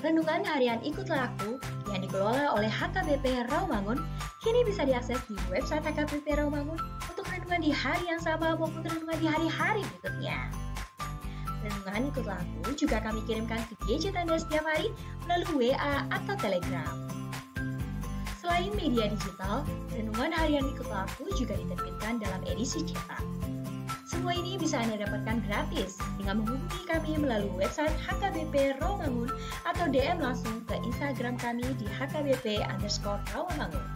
Renungan harian Ikutlah Aku yang dikelola oleh HKBP Rawamangun kini bisa diakses di website HKBP Rawamangun untuk renungan di hari yang sama maupun renungan di hari-hari berikutnya. Renungan Ikutlah Aku juga kami kirimkan ke gadget Anda setiap hari melalui WA atau Telegram. Selain media digital, renungan harian Ikutlah Aku juga diterbitkan dalam edisi cetak. Semua ini bisa Anda dapatkan gratis dengan menghubungi kami melalui website HKBP Rawamangun atau DM langsung ke Instagram kami di HKBP_Rawamangun.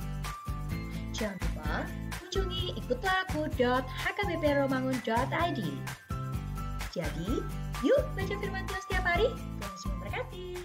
Jangan lupa kunjungi ikutlahAku.hkbprawamangun.id. Jadi, yuk baca firman Tuhan setiap hari. Tuhan Yesus memberkati.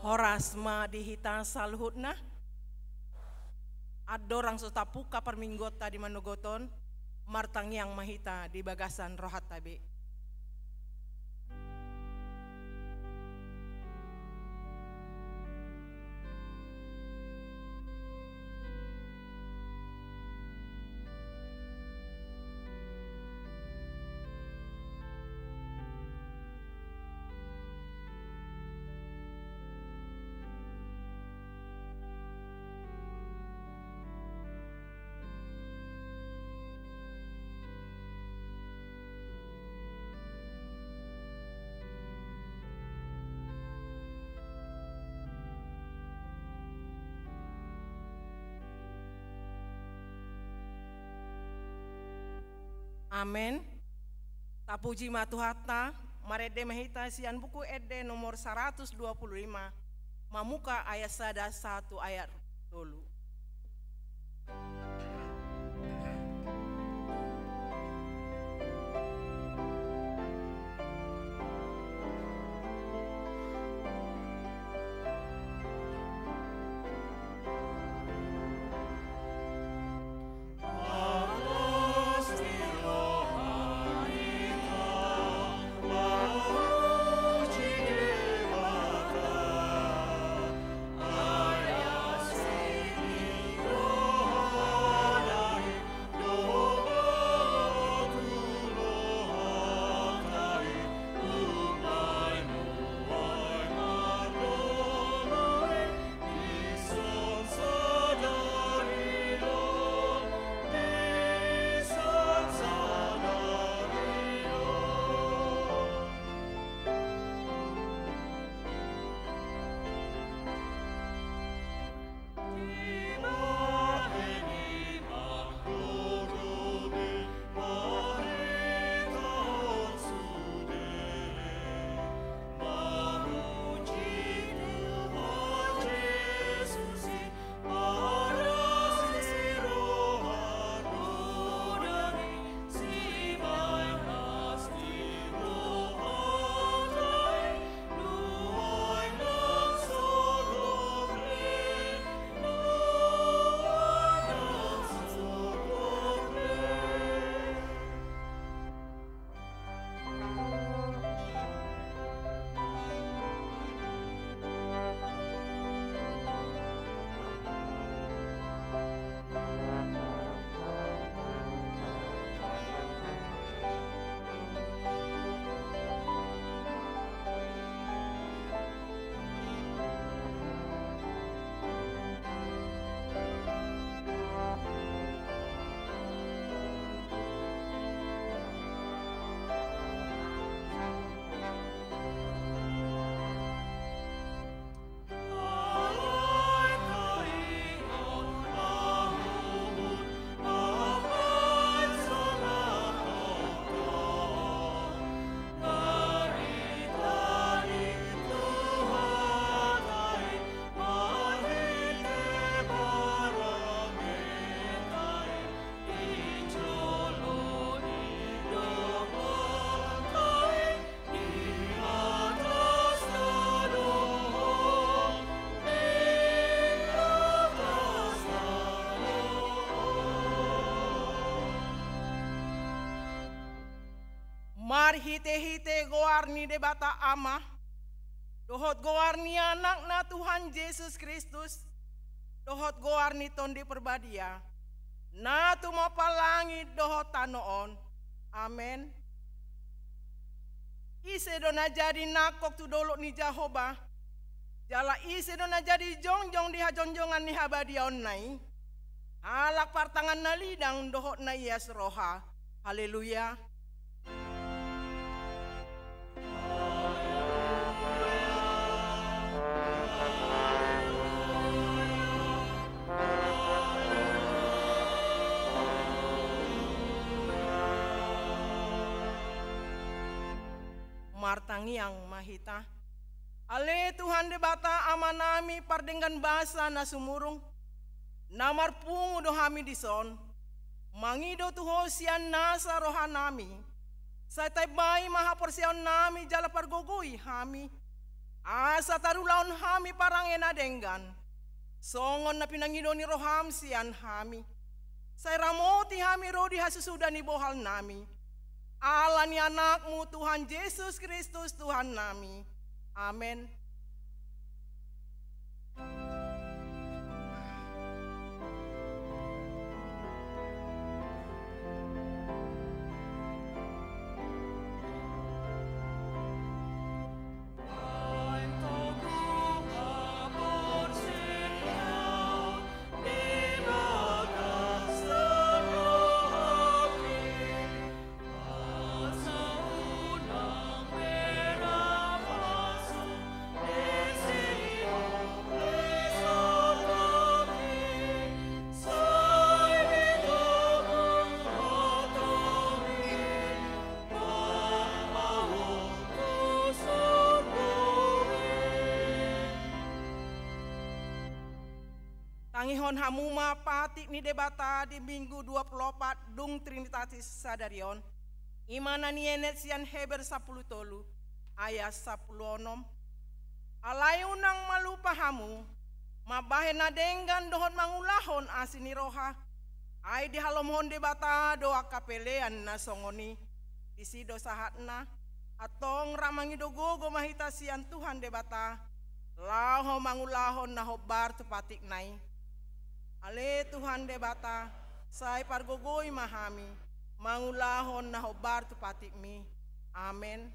Horas ma dihita saluhutna. Adorang sotapuka perminggota di manugoton. Martang yang mahita di bagasan rohat tabi. Amin. Tapuji matuhata, marede mahita sian buku ede nomor 125, mamuka ayat sada 1 ayat dulu. Mar hite-hite goarni debata ama, dohot goarni anak na Tuhan Yesus Kristus, dohot goarni tondi perbadia, na tumapalangi dohot tanoon, amen. Ise dona jadi nakok tu dolok ni Jehovah, jala ise dona jadi jongjong di hajonjongan ni habadion nai, halak partangan na lidang dohot na yes roha, haleluya. Martang yang mahita, ale Tuhan debata amanami pardenggan basa na sumurung, namar pungu do hami dison, mangido tuhosian nasa rohanami, sa tay bayi maha porsiyon nami jala pargogui hami, Asa tarulaon hami parangena denggan. Songon na pinangidoni roham sian hami. Say ramoti hami rodi hasusuda ni bohal nami. Allah ni anakmu Tuhan Yesus Kristus Tuhan nami. Amen. Tangihon hamuma patik ni debata di minggu 24 dung Trinitatis Sadarion. Imana ni enet sian Heber 10 tolu ayat 10 onom. Alai unang malupa hamu mabahe na denggan dohon mangulahon asini roha. Ai di halomhon debata doa kapelean na songoni. Isi dosa hatna atong ramangi dogogo mahita sian Tuhan debata. Laho mangulahon na hobar tupatik nai. Ale Tuhan debata, say pargogoy mahami, mangulahon na hobar tupatik mi. Amen.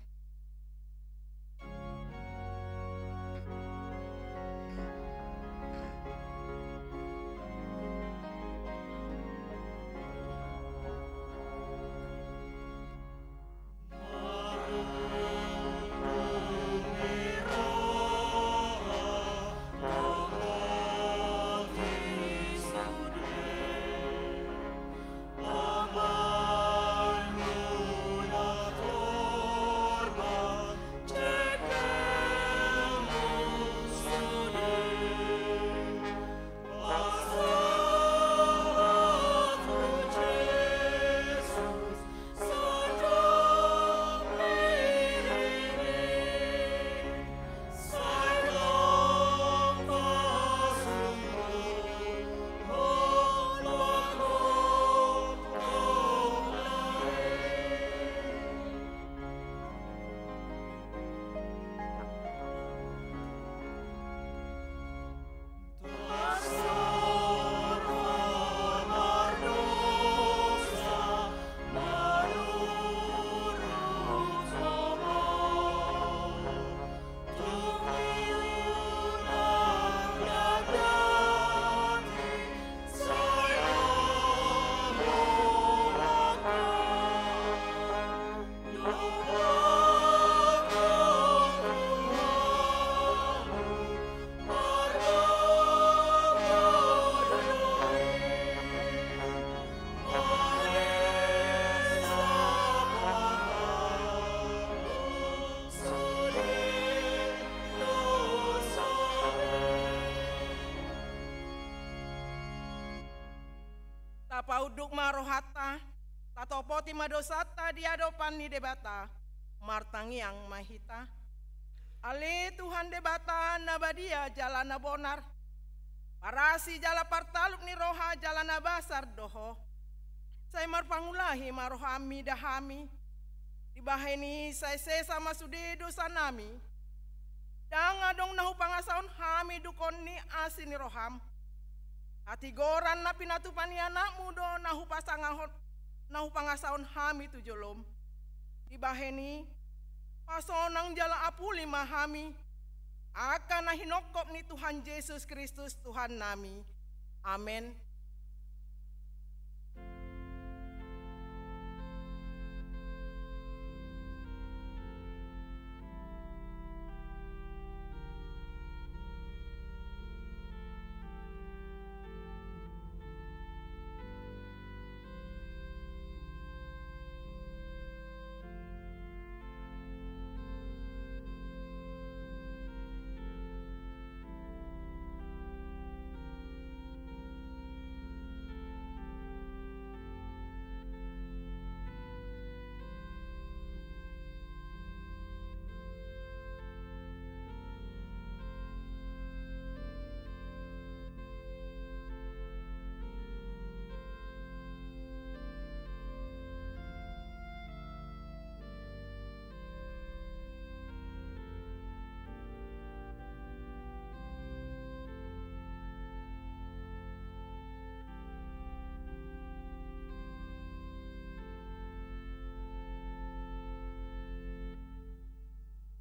Pauduk marohata, tatopoti madosata diadopan ni debata, martangiang mahita. Ale Tuhan debata nabadia jalana bonar, parasi jala partaluk ni roha jalana basar doho. Saya marpangulahi marohami dahami, dibaheni saya sesa masude dosa nami. Dangadong nahu pangasaon hami dukon ni asini roham. Hati goran na pinatupan ni anakmu do nahu pasangahot nahu pangasaon hami tu jolom. Dibaheni pasonang jala apuli mahami akan nahinokop ni Tuhan Yesus Kristus Tuhan nami. Amen.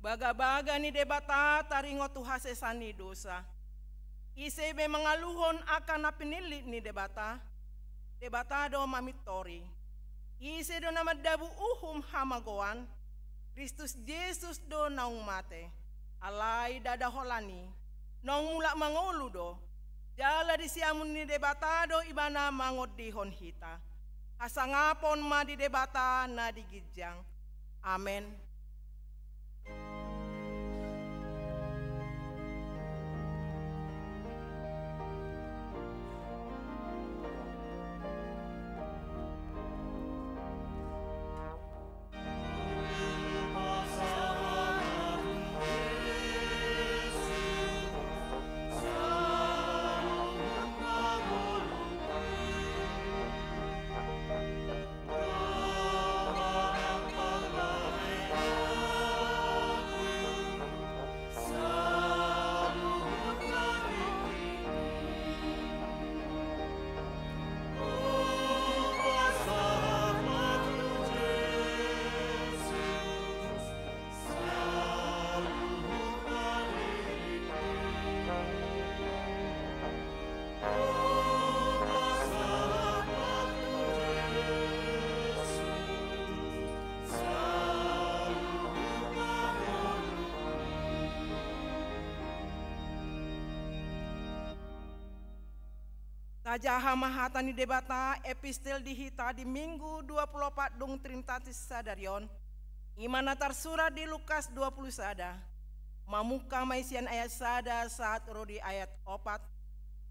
Baga-baga ni debata taringo tuhase sani dosa. Isebe mengaluhon akan napinili ni debata. Debata do mamitori. Ise do nama dabu hamagoan. Kristus Yesus do naung mate. Alai dada holani. Naung mula mangolu do. Jala di siamun ni debata do ibana mangot dihon hita. Asangapon ma di debata na digijang. Amen. Tajaha mahatani debata epistel dihita di Minggu 24 dung Trinitatis sadarion. Imana tersurat di Lukas 20 sada. Mamuka maisian ayat sada saat rodi ayat 4.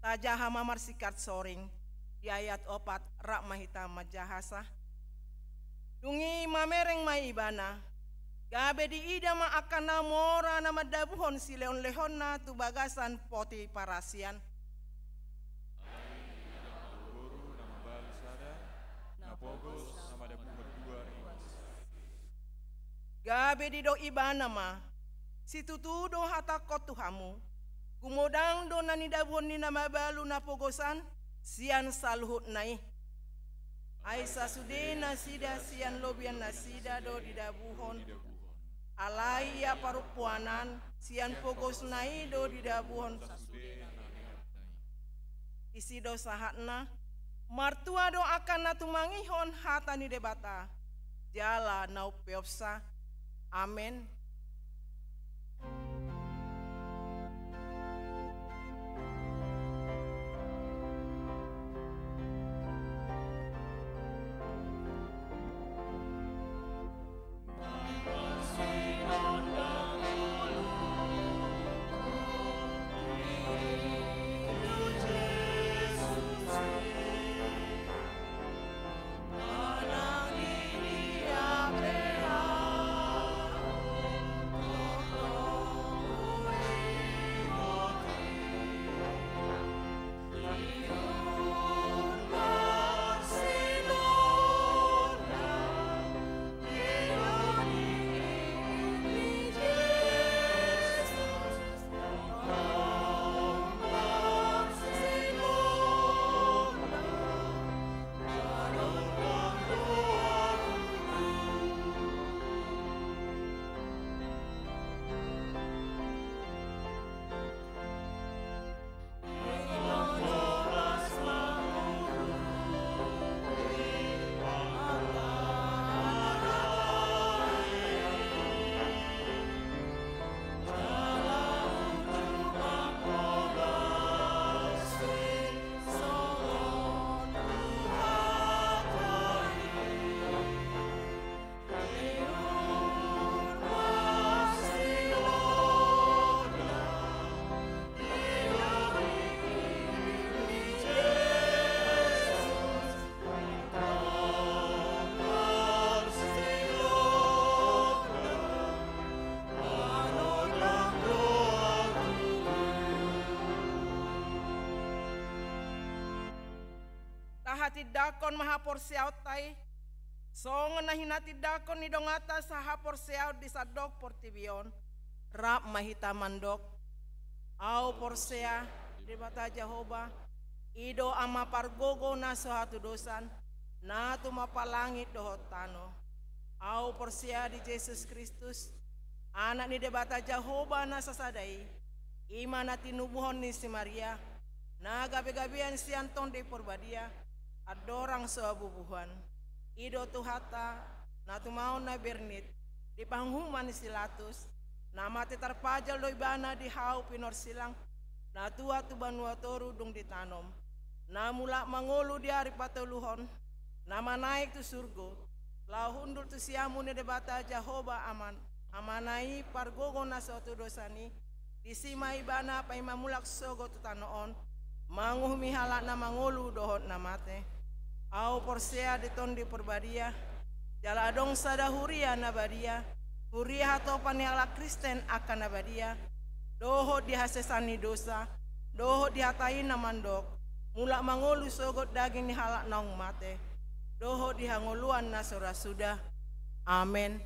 Tajaha mamarsikat soring di ayat 4 rak mahita majahasa. Dungi mamereng maibana. Gabe di ida ma akan namora nama dabuhon si leon lehonna tu bagasan poti parasian. Gabe di do ibana ma, si tutudo hatakot tuhamu, kumodang do nani dabuhon ni nama balu na pogosan, sian salhut nai. Aisa sudena sida sian lobian nasida do di dabuhon. Alaya parupuanan, sian pogos nai do di dabuhon. Isido sahatna, martua do akan natumangihon hatani debata. Jala nau peopsa. Amen. Hati dakon maha porseaut tai songon na hinati dakon ni dongata saha porseaut di sadok portibion rap mahita mandok au porsea di bata Jehovah ido ama pargogo na sohatu dosan na tu mapalangit dohot tano au porsea di Yesus Kristus Anak ni debata Jehovah na sasadai, ima na tinubuhon ni si Maria, na gabi-gabian si Anton de Porbadia, adorang seabubuhan. Ido tuhata, na tumaon na bernit, di panghuman ni Silatus, na mati tarpajal doy bana di hau pinor silang, na tua tu banua toru dung ditanom, na mula mangulu di hari patuluhon, na manaik tu surgo, lau hundul tu siamu ni debata Jehovah aman, amanai pargogo na suatu dosani, disimai bana pai mamulak sogo tu tanoon, manguh mihalak na mangulu dohot na mate, au porsea diton di Porbadia, jala dong sada huria na badia, huria hato paniala Kristen akan na badia, doho dihasesani dosa, doho dihatai na mandok, mulak mangulu sogot daging ni halak naung mate, doho dihanguluan na sudah. Amin.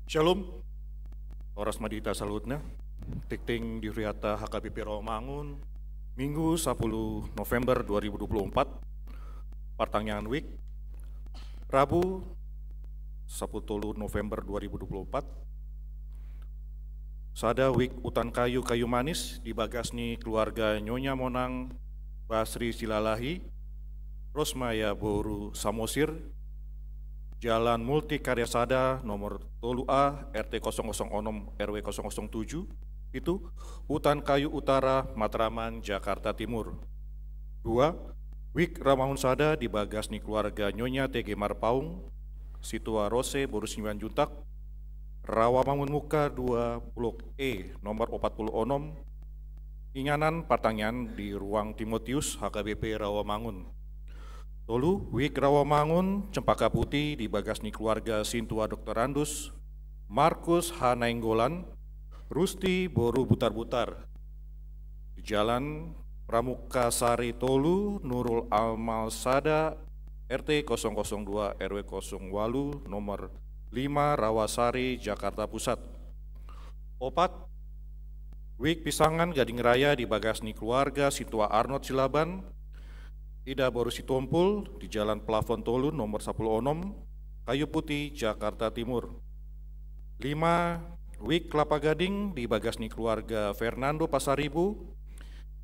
Shalom, Horas Madita Salutna, Tikting di Huriata HKBP Rawamangun, Minggu 10 November 2024, Pertanyaan Week, Rabu 10 November 2024, Sada Week Utan Kayu Manis di Bagasni keluarga Nyonya Monang Basri Silalahi, Rosmaya Boru Samosir, Jalan Multi Karya Sada nomor 3A RT 006 RW 007 itu Utan Kayu Utara Matraman Jakarta Timur. 2. Wik Ramangun Sada di Bagasni keluarga Nyonya TG Marpaung, Situa Rose Boru 9 Juntak, Rawamangun Muka 2 Blok E nomor 40 Onom, Inganan Pertanyaan di Ruang Timotius HKBP Rawamangun. Tolu, Wik Rawamangun, Cempaka Putih di Bagasni keluarga Sintua Dr. Randus, Markus H. Nainggolan, Rusti Boru Butar-Butar. Di Jalan Pramuka Sari Tolu, Nurul Amal Sada, RT 002 RW 08 nomor 5 Rawasari, Jakarta Pusat. 4. Wik Pisangan Gading Raya di Bagasni keluarga Situa Arnold Silaban, Ida Boru Situmpul di Jalan Plafon Tolu nomor 10 Onom, Kayu Putih, Jakarta Timur. 5. Wik Kelapa Gading di Bagasni keluarga Fernando Pasaribu,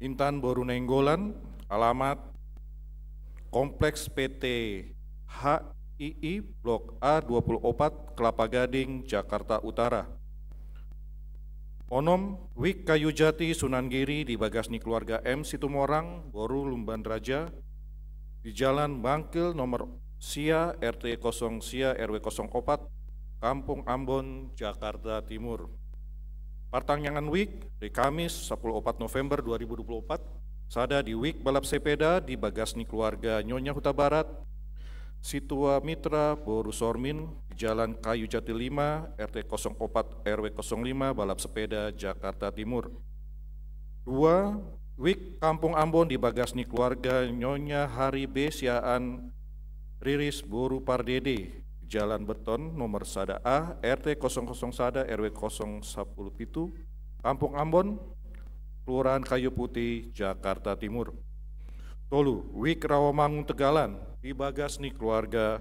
Intan Boru Nenggolan, alamat Kompleks PT HII Blok A 24 Kelapa Gading, Jakarta Utara. Onom, Wik Kayu Jati Sunan Giri di Bagasni keluarga M Situmorang, Boru Lumban Raja, di Jalan Bangkil nomor Sia RT 0 Sia RW 04, Kampung Ambon, Jakarta Timur. Pertanyaan Wik di Kamis 14 November 2024, Sada di Wik Balap Sepeda di Bagasni keluarga Nyonya Huta Barat, Situa Mitra Boru Sormin di Jalan Kayu Jati 5 RT 04 RW 05 Balap Sepeda, Jakarta Timur. 2. Wik Kampung Ambon di Bagasni keluarga Nyonya Hari B. Siaan Riris Boru Pardede, Jalan Beton nomor Sada A RT 00 Sada RW 010 Pitu, Kampung Ambon, Kelurahan Kayu Putih, Jakarta Timur. Tolu, Wik Rawamangun Tegalan di Bagasni keluarga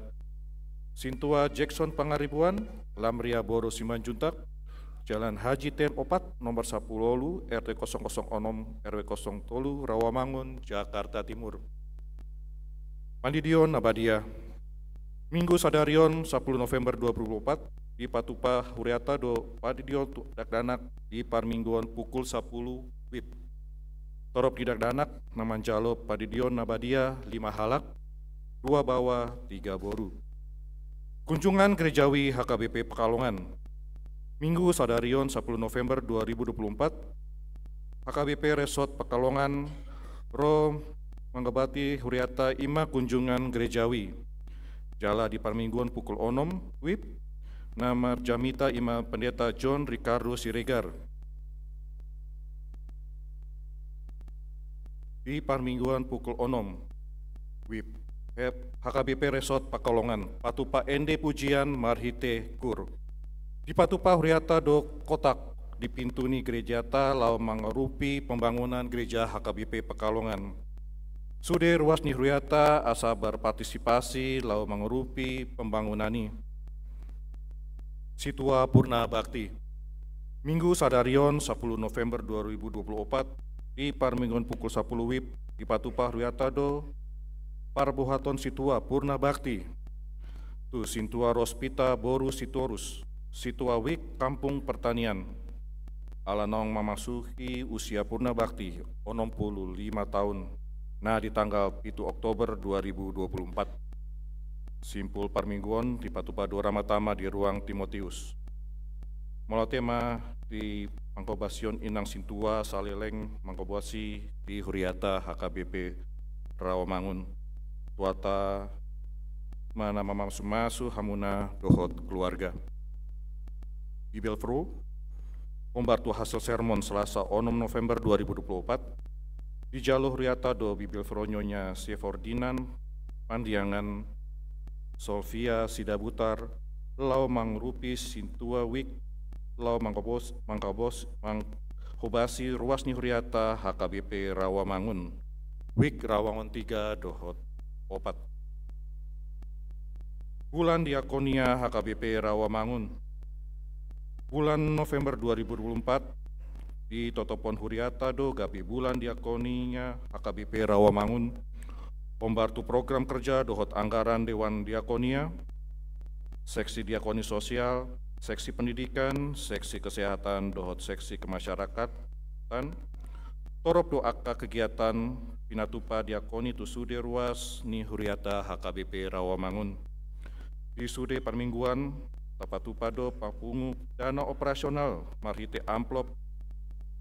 Sintua Jackson Pangaribuan, Lamria Boru Simanjuntak, Jalan Haji Ten Opat nomor 10 RT 00 Onom RW 0 Tolu, Rawamangun, Jakarta Timur. Pandidion Nabadia, Minggu Sadarion 10 November 2024 di Patupa Huriata do Pandidion Dakdanak di Parmingguan pukul 10 WIB. Torop di Dakdanak Namanjalo Pandidion Nabadia 5 halak, 2 bawah, 3 boru. Kunjungan Gerejawi HKBP Pekalongan, Minggu Sadarion 10 November 2024, HKBP Resort Pekalongan Ro Manggebati Huriata Ima kunjungan gerejawi. Jala di Parmingguan pukul onom, WIB, Namar Jamita Ima Pendeta John Ricardo Siregar. Di Parmingguan pukul onom, WIB, HKBP Resort Pekalongan, Patupa Ende Pujian Marhite Kur. Di Patupa Huriata do Kotak di Pintuni Gerejata lau mangerupi pembangunan gereja HKBP Pekalongan. Sude ruas ni Huriata asa berpartisipasi lau mangerupi pembangunani. Situa Purna Bakti, Minggu Sadarion 10 November 2024 di Parmingguan pukul 10 WIB di Patupa Huriata do Parbuhaton Situa Purna Bakti. Tu Sintua Rospita Boru Sitorus, Situa Wik Kampung Pertanian, Alanong memasuki usia purna bakti 65 tahun, nah di tanggal 7 Oktober 2024. Simpul Parmingguan di Patupa Dua Ramatama di Ruang Timotius. Mula tema di Pangkobasion Inang Sintua Saleleng Mangkobasi di Huriata HKBP Rawamangun. Tuata mana mamasu hamuna dohot keluarga. Bibelfru, Pembartu hasil sermon Selasa 6 November 2024 di Jalur Riata do Bibelfru Nyonya Sefordinan, Pandiangan, Solvia Sidabutar, lau mangrupi sintua wik, lau manghobasi ruas ni huriata HKBP Rawamangun, wik Rawangun 3 dohot opat. Bulan Diakonia HKBP Rawamangun. Bulan November 2024 di Totopon Huriata do gapi bulan Diakoninya HKBP Rawamangun. Pembantu program kerja dohot anggaran Dewan Diakonia, seksi diakoni sosial, seksi pendidikan, seksi kesehatan dohot seksi kemasyarakatan. Torop doaka kegiatan pinatupa diakoni tusude ruas ni Huriata HKBP Rawamangun. Di sude permingguan tapatupado papungu dana operasional marhite amplop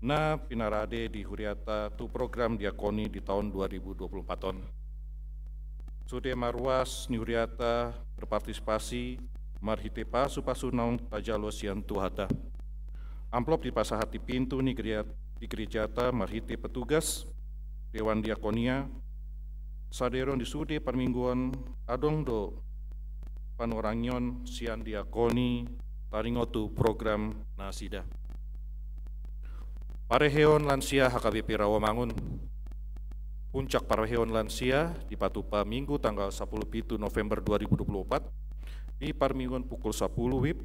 na pinarade di Huriata tu program diakoni di tahun 2024 ton. Sude marwas ni Huriata berpartisipasi marhite pasu naung pajalo sian tuhata. Amplop di pasahati pintu ni gerejata marhite petugas Dewan Diakonia saderon di sude permingguan adong do panorangyon sian diakoni taringotu program nasida. Pareheon lansia HKBP Rawamangun. Puncak pareheon lansia di Patupa Minggu tanggal 17 November 2024 di parmingguan pukul 10 WIB.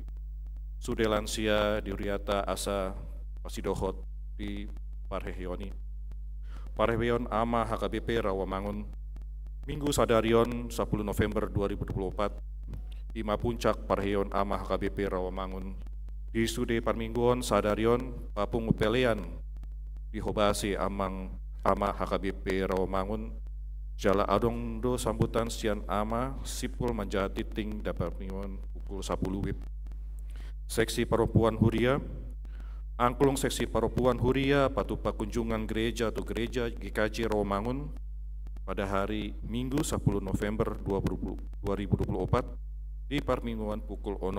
Sude lansia di Huriata asa pasidohot di pareheoni. Pareheon ama HKBP Rawamangun. Minggu sadarion 10 November 2024 Ima puncak parheon ama HKBP Rawamangun. Di sude parmingguan sadarion papung upelean dihobasi ama HKBP Rawamangun. Jala adong do sambutan sian ama sipul manjati ting dapat mingguan pukul 10 WIB. Seksi perempuan Huria. Angklung seksi perempuan Huria patupa kunjungan gereja atau gereja GKJ Rawamangun pada hari Minggu 10 November 2024 di parmingguan pukul 6.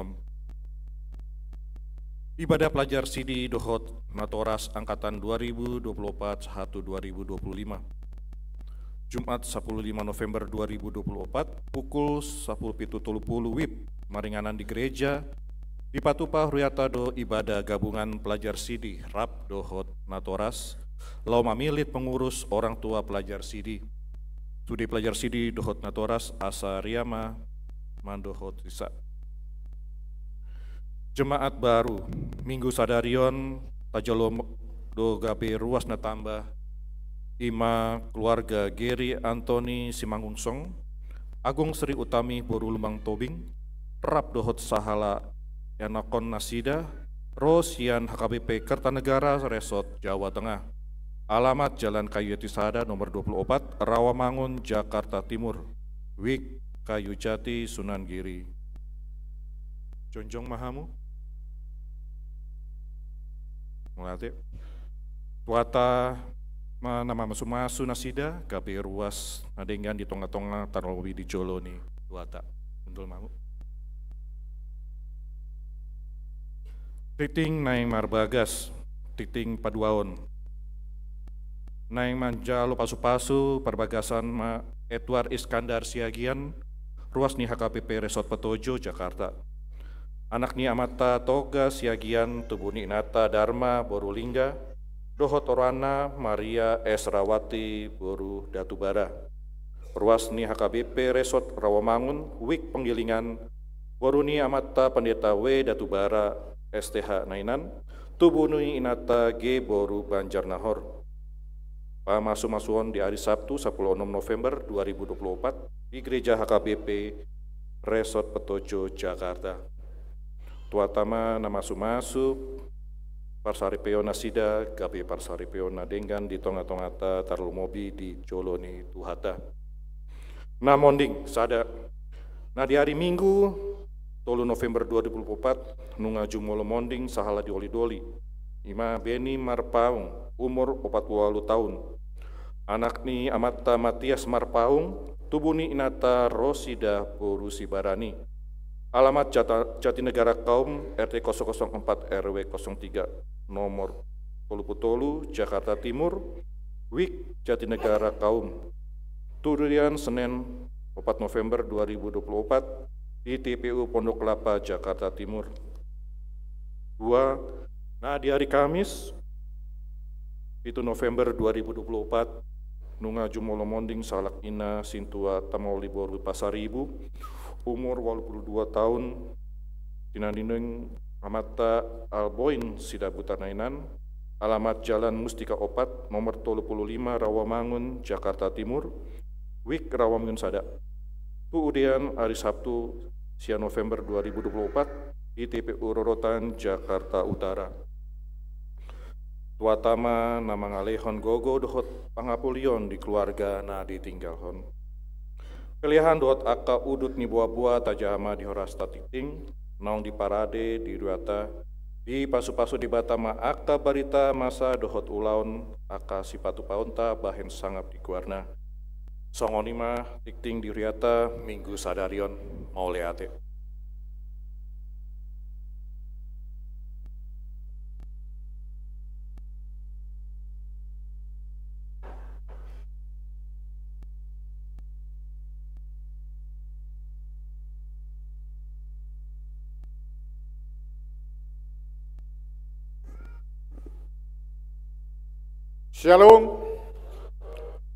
Ibadah pelajar Sidi Dohot Natoras Angkatan 2024-2025. Jumat 15 November 2024 pukul 10.30 WIB maringanan di gereja di Patupa Huriata do ibadah gabungan pelajar Sidi Rap Dohot Natoras lau mamilit pengurus orang tua pelajar Sidi. Studi pelajar Sidi Dohot Natoras asa Riama Mandohot Risa. Jemaat baru Minggu sadarion tajalo do gabe ruas natambah ima keluarga Geri Antoni Simangungsong, Agung Sri Utami Boru Lumang Tobing, Rap Dohot Sahala Yanakon Nasida, Rosian HKBP Kertanegara Resort Jawa Tengah. Alamat Jalan Kayu Jatisada nomor 24, Rawamangun, Jakarta Timur. Wik Kayu Jati, Sunan Giri. Jonjong Mahamu. Mulate. Tuata nama masu nasida gabe ruas nadengan di tonga-tonga tarlowi di Jolo nih tuata. Undul mamu. Titing naing marbagas, titing paduaon. Naing manjalo pasu-pasu perbagasan ma Edward Iskandar Siagian, ruas ni HKBP Resort Petojo, Jakarta. Anak ni Amata Toga Siagian, Tubuni Nata Dharma Borulingga, Dohot Orana Maria Esrawati Boru Datubara. Ruas ni HKBP Resort Rawamangun, Wik Penggilingan, Boruni Amata Pendeta W Datubara STH Nainan, Tubuni Inata G Boru Banjarnahor. Pamasu-masuon di hari Sabtu 16 November 2024 di Gereja HKBP Resort Petojo, Jakarta. Tuatama nama sumasu Parsaripeo Nasida gabe Parsaripeo Nadengan di tonga-tongata Tarlumobi di Joloni Tuhata. Namonding sada. Nah di hari Minggu 3 November 2024 nunga jumolo monding sahala di oli-doli. Ima Beni Marpaung umur 40 tahun. Anak ni Amata Matias Marpaung, Tubuni Inata Rosida Borusi Barani. Alamat Jatinegara Kaum RT 004 RW 03 nomor Poluputolu Jakarta Timur. Wik Jatinegara Kaum. Turian Senin 4 November 2024 di TPU Pondok Kelapa, Jakarta Timur. 2. Nah, di hari Kamis, 7 November 2024, Nunga Jumolo Monding Salak Ina Sintua Tamoli Boru Pasaribu, umur 82 tahun, Tinandineng Amata Alboin Sidabutanainan, alamat Jalan Mustika Opat, nomor 35 Rawamangun, Jakarta Timur, Wik Rawamangun Sada. Kemudian hari Sabtu, siang November 2024, di TPU Rorotan, Jakarta Utara. Tuatama nama ngalehon gogo dohot pangapulion di keluarga na ditinggalhon. Pilihan dohot aka udut ni buah-buah tajama di horas tatiting, naung di parade di ruata, di pasu-pasu di batama aka barita masa dohot ulaun aka sipatu paunta bahen sangap di kuarna. Songonima tikting di riata minggu sadarion mau leate. Shalom,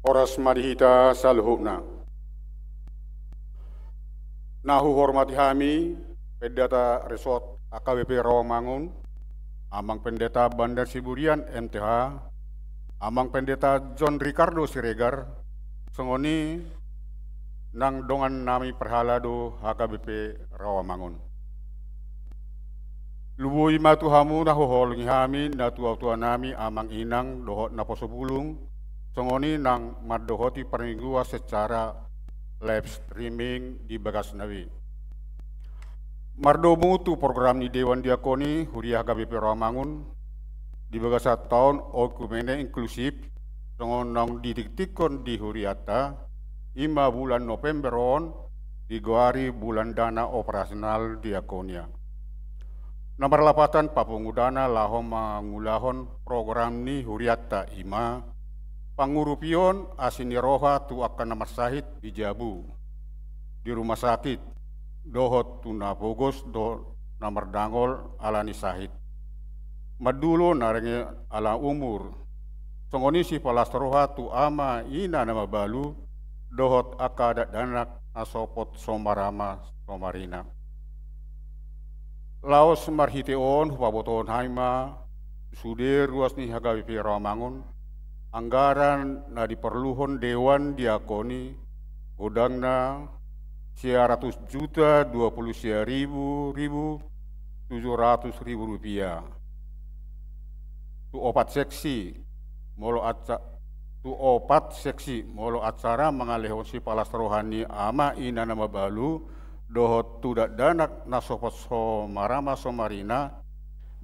oras madihita saluhukna. Nahu hormati kami, Pendeta Resort AKBP Rawamangun, Amang Pendeta Bandar Siburian MTH, Amang Pendeta John Ricardo Siregar, Sengoni nang dongan nami perhalado AKBP Rawamangun. Lubuy matuhamu nahohol ngihami na tuwa-tuwa nami amang inang dohot na posobulung songoni nang madohoti perningguan secara live streaming di Bagas Nawi. Mardo mutu program ni Dewan Diakoni Huriah KBP Rawamangun di Bagas tahun okumene inklusif songon nang ditiktikon di Huriata 5 bulan November on digoari bulan dana operasional Diakonia. Nomor lapatan papungudana lahom mangulahon program ni Huriata ima pangurupion asiniroha tu akan nomor sahid di Jabu di rumah sakit dohot tuna bogos do nomor dangol alani sahid madulo narenge ala umur songoni si palasroha tu ama ina nama balu dohot akadat danak asopot somarama somarina. Laos marhiteon hupaboton haima suder ruas ni HKBP Rawamangun anggaran na diperluhon Dewan Diakoni godangna 100 juta 20 ribu 700 ribu rupiah tu opat seksi molo acara mengalihon si palas rohani ama ina nama balu dohot tudak danak nasopot somarama somarina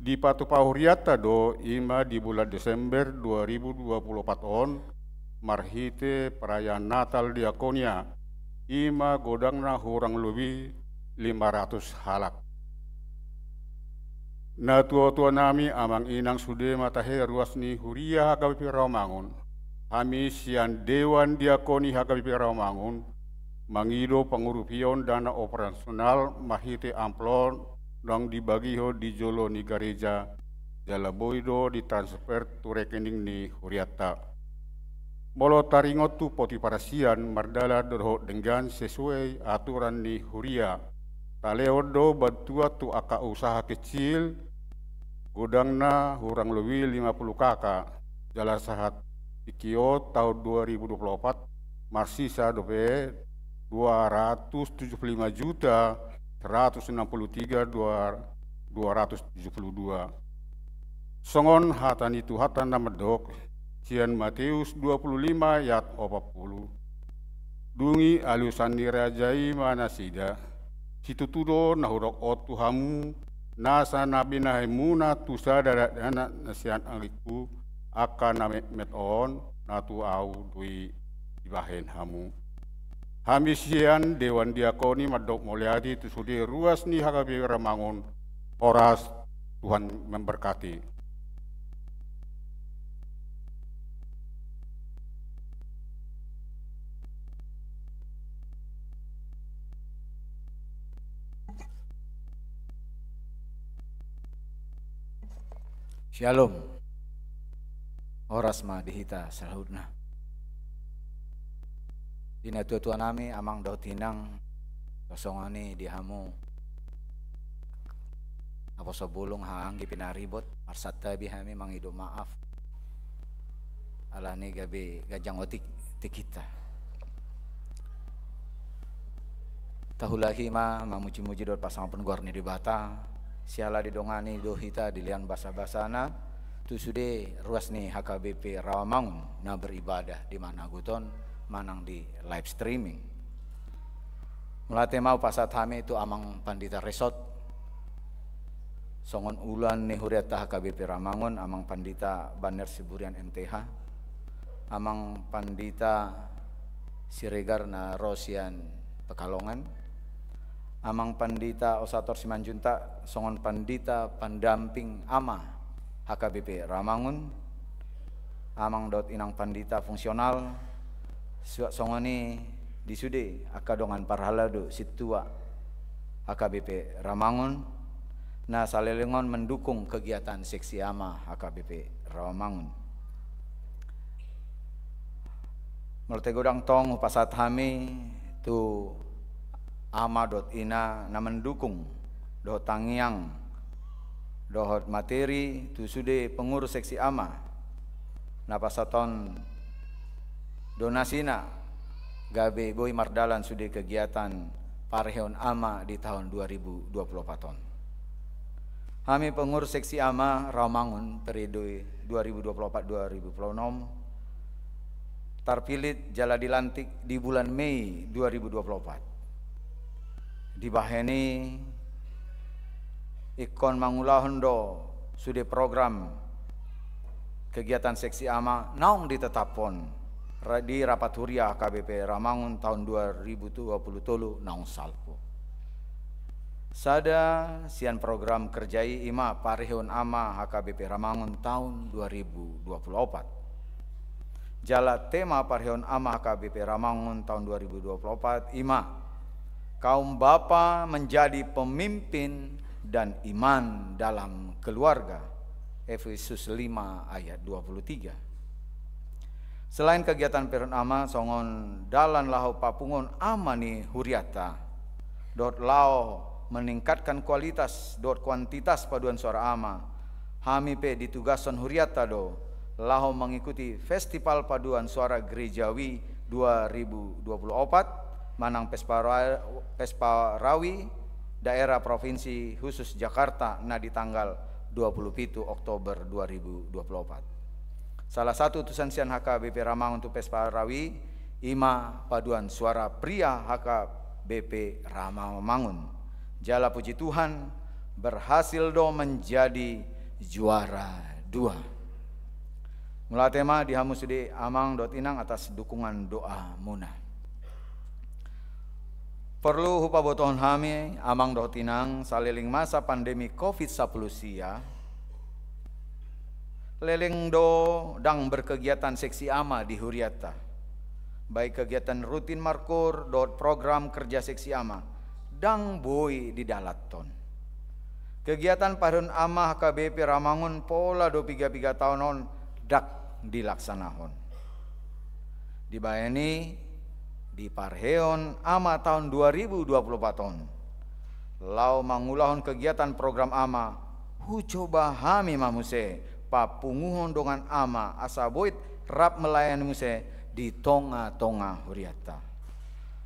di patu pahuriata do ima di bulan Desember 2024 on marhite perayaan Natal Diakonia ima godangna hurang lebih 500 halak. Na tua-tua nami amang inang sude matahe ruas ni Huriah HKBP Rawamangun kami sian Dewan Diakoni HKBP Rawamangun mangido pangurupion dana operasional mahite amplon dong dibagiho di jolo ni gereja jalaboido ditransfer tu rekening ni Huriata. Molo taringot tu poti parasian mardala doho dengan sesuai aturan ni Huria. Taleodo bantua tu aka usaha kecil gudangna hurang lebih 50 kakak jala sahat ikio tahun 2024 marsisa dope 275 juta 163 272. Songon hatan itu hatan nama dok Cian Matius 25 ayat 40. Dungi alusan dirajai mana sida situ tudo nahurok otu hamu nasa nabi nahimuna tusa darat anak nasian aliku akan namet meton natu au dui dibahen hamu. Hamisian Dewan Diakoni Madok Mulyadi itu sudah ruas nih HKBP Rawamangun oras Tuhan memberkati. Shalom. Oras ma dihita salahudna. Dina tua-tua nami amang daud hinang kosongani dihamu. Apa sebulung haanggi pinaribot marsata bihami mangido maaf. Alani gabe gajang otik tikita. Tahulahi ma mamuji-muji dot pasangan penguar ni di bata. Siala didongani dohita dilian basa-basana tu sude ruas ni HKBP Rawamangun na beribadah di mana guton manang di live streaming. Melate mau pasat hame itu amang pandita resort songon ulan ni huriata HKBP Rawamangun amang pandita Baner Siburian MTH amang pandita Siregar na Rosian Pekalongan amang pandita Osator Simanjunta songon pandita pendamping ama HKBP Rawamangun amang daud inang pandita fungsional songoni disude akadongan parhalado situa HKBP Rawamangun na salelengon mendukung kegiatan seksi ama HKBP Rawamangun. Mertegodang tong pasat hami tu ama dot ina na mendukung dohot tangiang dohot materi tu sude pengurus seksi ama na pasaton donasina gabe boy mardalan sude kegiatan parheon ama di tahun 2024 ton. Kami pengurus seksi ama Rawamangun periode 2024-2026 terpilih jala dilantik di bulan Mei 2024. Dibaheni ikon mangulahon do sude program kegiatan seksi ama naung ditetapon di rapat huria HKBP Rawamangun tahun 2023 naung salpo. Sada sian program kerjai ima parihun ama HKBP Rawamangun tahun 2024. Jala tema parihun ama HKBP Rawamangun tahun 2024 ima kaum bapa menjadi pemimpin dan iman dalam keluarga. Efesus 5 ayat 23. Selain kegiatan perun ama songon dalan lahu papungon ama ni huriata. Dot lao meningkatkan kualitas dot kuantitas paduan suara ama. Hami pe ditugason huriata do lahu mengikuti Festival Paduan Suara Gerejawi 2024 manang Pesparawi daerah provinsi khusus Jakarta na di tanggal 27 Oktober 2024. Salah satu utusan sian HKBP Rawamangun untuk Pesparawi ima paduan suara pria HKBP Rawamangun. Jala puji Tuhan berhasil do menjadi juara 2. Mula tema dihamu sude amang dot inang atas dukungan doa munah. Perlu hupa botohon hami amang doh tinang saliling masa pandemi COVID-19 sia leleng do dang berkegiatan seksi ama di huriata baik kegiatan rutin markur dot program kerja seksi ama dang boy di dalaton kegiatan parun ama HKBP Rawamangun pola do 3 tahunon dak dilaksanahon dibayani di parheon ama tahun 2024 tahun. Lau mangulahon kegiatan program ama, hu coba hami mamuse papunguhon dongan ama asaboit rap melayani muse di tonga-tonga huriata.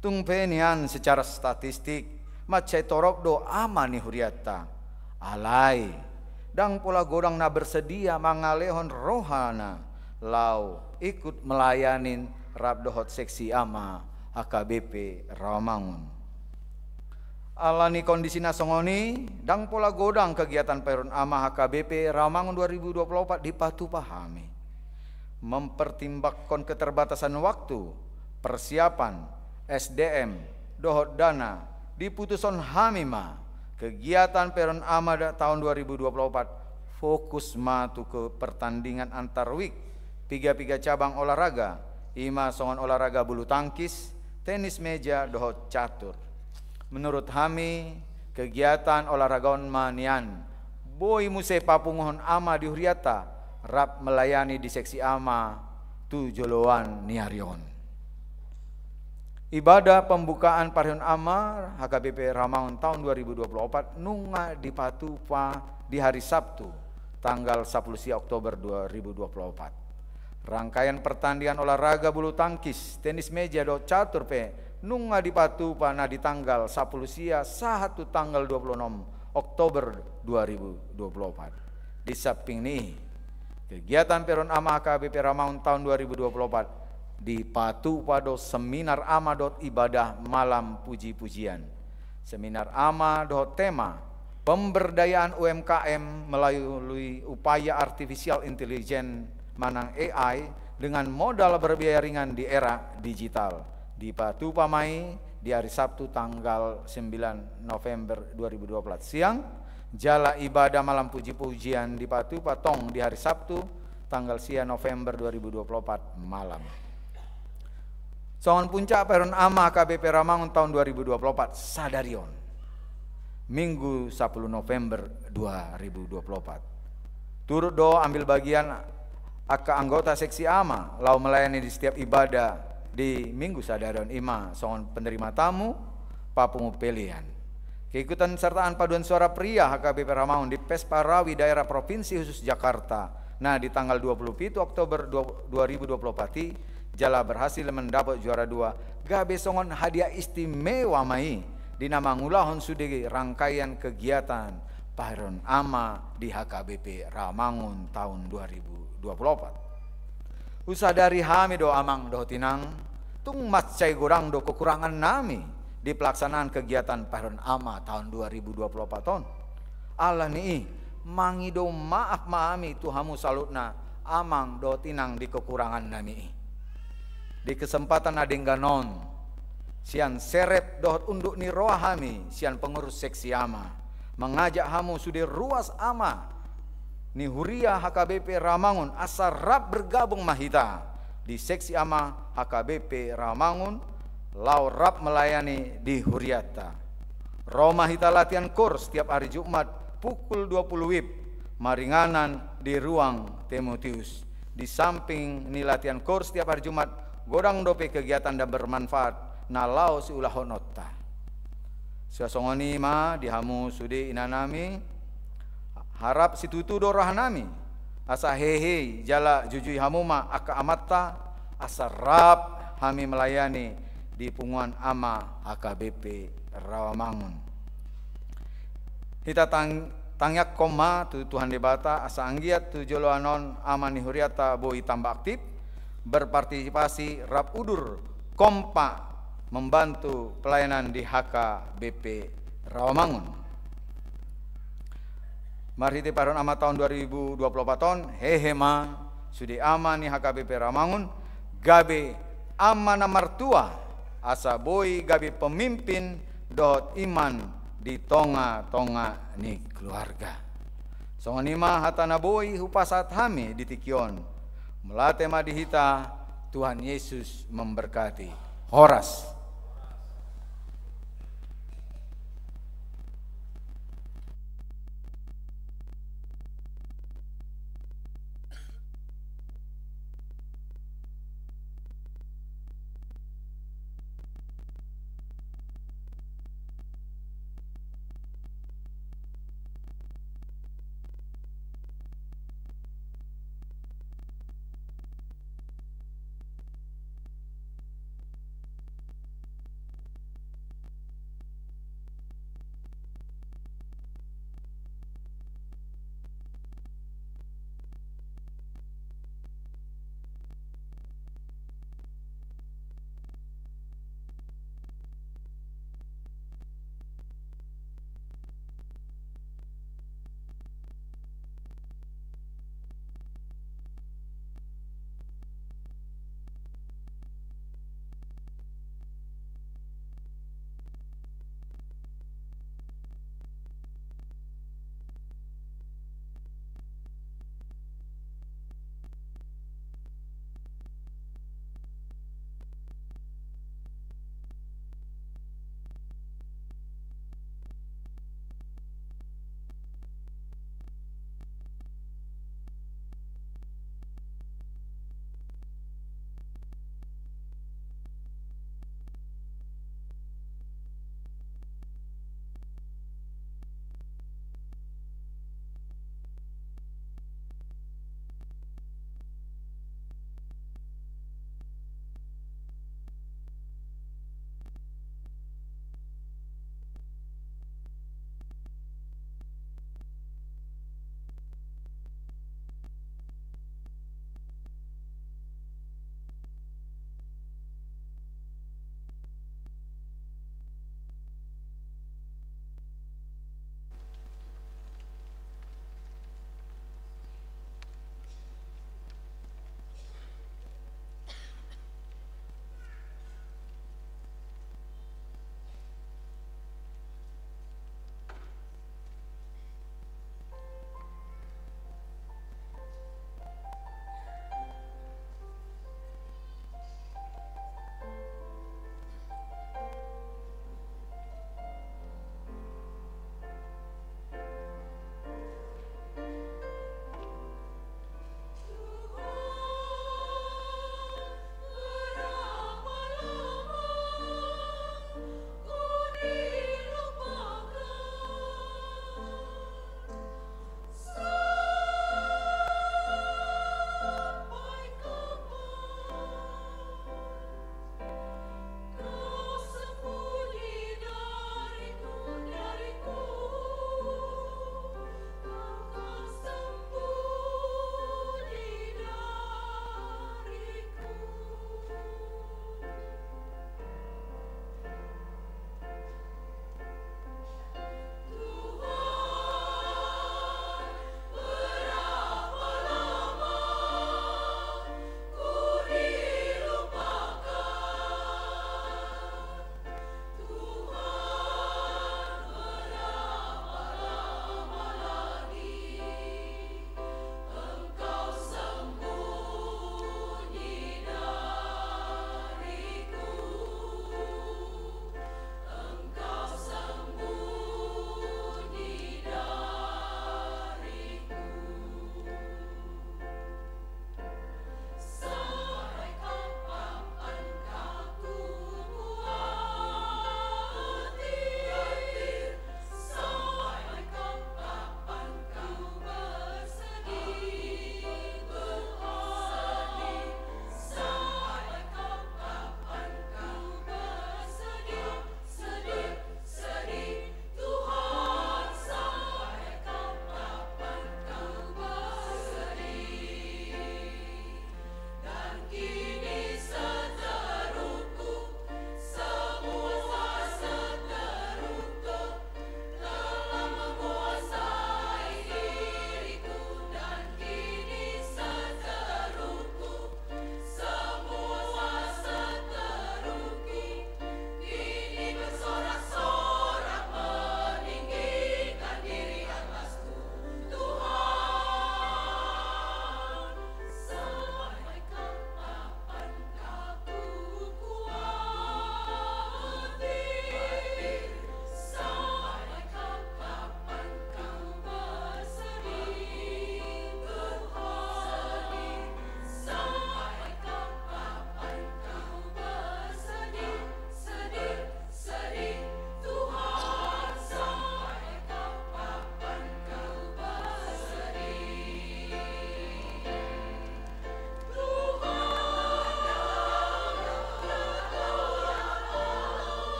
Tung penian secara statistik macai torok do ama ni huriata. Alai dang pola godang na bersedia mangalehon rohana lau ikut melayanin rap dohot seksi ama HKBP Rawamangun. Alani kondisi nasongoni dang pola godang kegiatan perun ama HKBP Rawamangun 2024 dipatu pahami. Mempertimbangkan keterbatasan waktu, persiapan, SDM, dohot dana, diputuson hamima kegiatan perun ama tahun 2024 fokus matu ke pertandingan antar week 3 cabang olahraga, ima songon olahraga bulu tangkis, tenis meja, dohot catur. Menurut hami, kegiatan olahragaon manian Boi muse papunguhon ama di Huriata, rap melayani di seksi ama tu joloan niarion. Ibadah pembukaan Parihon Ama HKBP Ramangun tahun 2024 nunga dipatupa di hari Sabtu tanggal 10 Oktober 2024. Rangkaian pertandingan olahraga bulu tangkis, tenis meja do catur pe nunga dipatupa na di tanggal 10 satu tanggal 26 Oktober 2024. Di samping ini, kegiatan Peron Ama HKBP Ramangun tahun 2024 dipatu pada seminar ama ibadah malam puji-pujian. Seminar ama tema pemberdayaan UMKM melalui upaya artificial intelligence manang AI dengan modal berbiaya ringan di era digital. Dipatu pamai di hari Sabtu tanggal 9 November 2024 siang. Jala ibadah malam puji-pujian dipatu patong di hari Sabtu tanggal 9 November 2024 malam. Songon puncak Peron Ama HKBP Ramangun tahun 2024 sadarion Minggu 10 November 2024. Turut do ambil bagian anggota seksi ama lau melayani di setiap ibadah di Minggu sadarion ima songon penerima tamu papungu pilihan. Keikutan sertaan paduan suara pria HKBP Ramangun di Pesparawi daerah Provinsi Khusus Jakarta. Nah di tanggal 27 Oktober 2024 Jala berhasil mendapat juara 2 gabe songon hadiah istimewa mai di nama ngulahon sudegi rangkaian kegiatan Parihon Ama di HKBP Ramangun tahun 2024. Usah dari hami do amang do tinang tung macai gorang do kekurangan nami di pelaksanaan kegiatan Parihon Ama tahun 2024 tahun. Allah nih mangi do maaf maami tuhamu salutna amang do tinang di kekurangan nami. Di kesempatan adengganon sian seret dohot unduk ni roa hami sian pengurus seksi ama mengajak hamu sudah ruas ama ni huria HKBP Ramangun asal rap bergabung mahita di seksi ama HKBP Ramangun lau rap melayani di Huriata. Roma hita latihan kurs setiap hari Jumat pukul 20 WIB maringanan di ruang Timotius. Di samping ni latihan kurs setiap hari Jumat godang dope kegiatan dan bermanfaat nalau si ulah honota. Suasongoni ma dihamu sudi inanami harap si tutu dorah nami asa hehe jala jujui hamu ma aka amatta asa rap hami melayani di punguan ama HKBP Ramangun. Kita tangyak koma tu Tuhan debata asa anggiat tu jolo anon ama ni Huriata boi tambah aktif berpartisipasi rap udur kompak membantu pelayanan di HKBP Ramangun. Mari di Parihon Ama tahun 2024 tahun hehema sudi ama ni HKBP Ramangun gabe ama na martua asa boi gabe pemimpin dohot iman di tonga-tonga ni keluarga. Songonima hatana boi hupasat hami di tikion. Melate madihita Tuhan Yesus memberkati. Horas.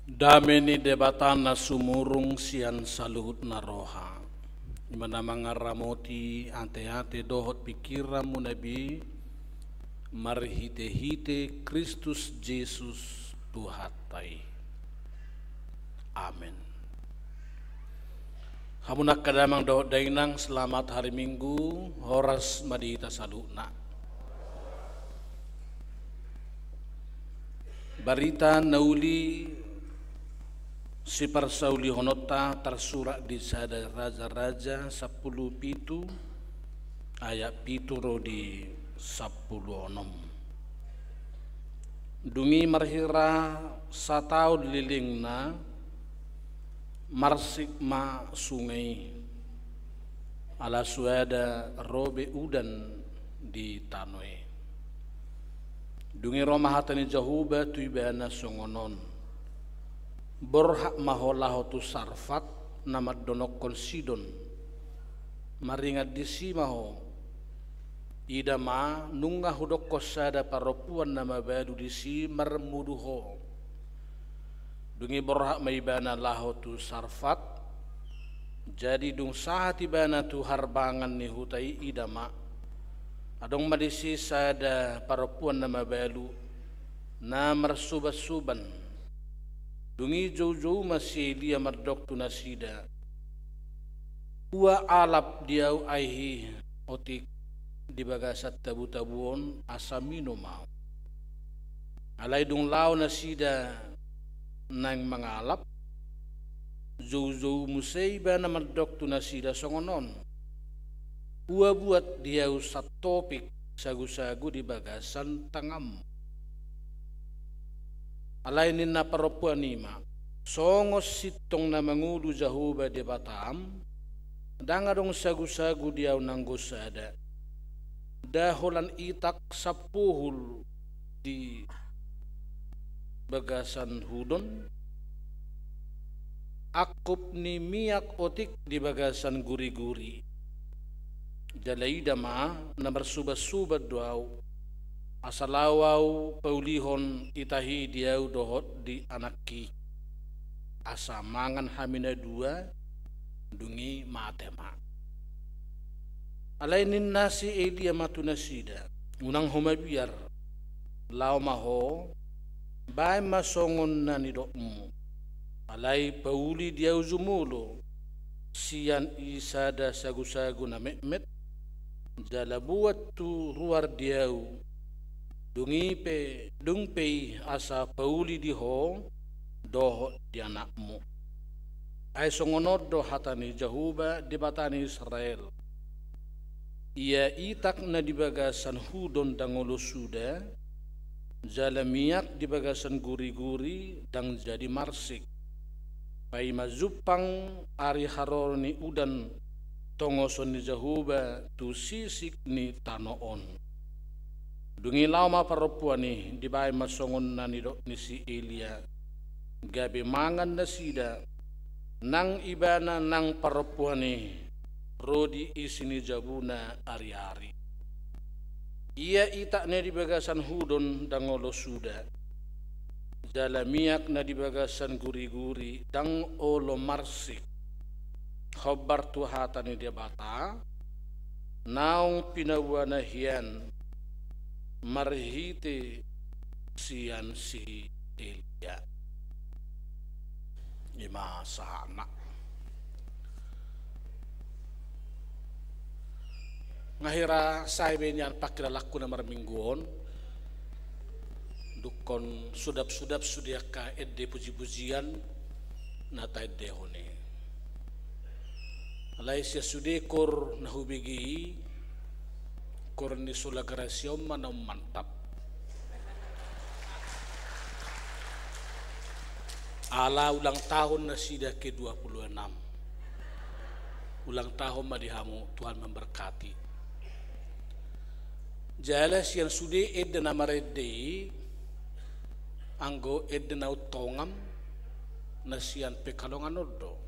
Dameni debatana sumurung sian saluhut naroha. Imana mangaramoti ante-ante dohot pikiran munabi marhite-hite Kristus Yesus Tuhatai. Amin. Hamunak kadamang dohot dainang selamat hari Minggu horas madita saluna. Barita nauli si parsauli honota tersurat di sada raja-raja 10 pitu ayat pitu rodi 10 dungi marhira satau lilingna marsik ma sungai ala suada robe udan di tanoi dungi romahatani jahuba tuibana songonon borhak maholah tu sarfat nama donokon sidon maringat disi maho ida ma nunga hudok kosada paropuan nama badu disi marmuduho dungi borhak maibana laho tu sarfat jadi dung sahati bana tu harbangan ni hutai ida ma adong madisi sada paropuan nama badu na marsubat-suban dungi jauh-jauh masih dia mardok tu nasida ua alap diau aihi otik di bagasat tabu-tabuon asamino mau alai dung lau nasida nang mangalap jauh-jauh musai bana mardok tu nasida songonon ua buat diau satopik sagu-sagu di bagasan tangam alai ninna paropuan nima songos sitong na mangulu jahuba di Batam dangadong sagu-sagu diaw nanggosada daholan itak 10 di bagasan hudon akup ni miyak otik di bagasan guri-guri jalaida ma na bersubat-subat doaw asalawau paulihon itahi diau dohot di anaki asa mangan hamina 2 dungi matema alainin nasi elia matunasida unang homabiar lau maho bai masongon nani dokmu alai pauli diau zumulo sian isada sagu-sagu na mekmet jala buat tu ruar diau dungi pe dung pei asa pauli di ho doh di anakmu ai songonod do hatani jahuba di batani Israel ia itak na di bagasan hudon dangolo suda jala miyak di bagasan guri-guri dang jadi marsik pai mazupang ari harorni udan tongoson ni jahuba tu sisik ni tanoon dungi lama paropuan ni dibai masongon nani dok ni si Elia gabe mangan nasida nang ibana nang paropuan ni rodi isini jabuna ari-ari ia itak na di bagasan hudon dangolo suda jala miyak na di bagasan guri-guri dang olo marsik khobar tuhatan ni dia bata naung pinawana hian marhite sian si Elia ima sana ngahira saibenian pakira laku na marmingguon dukon sudap-sudap sudiaka edde puji-pujian nata edde hone alai sia sudekor nahubigi korni sulagrasyon manam mantap ala ulang tahun na sida ke-26 ulang tahun madihamu Tuhan memberkati jalas yang sude ed na marede anggo ed na utongam na sian pekalongan odo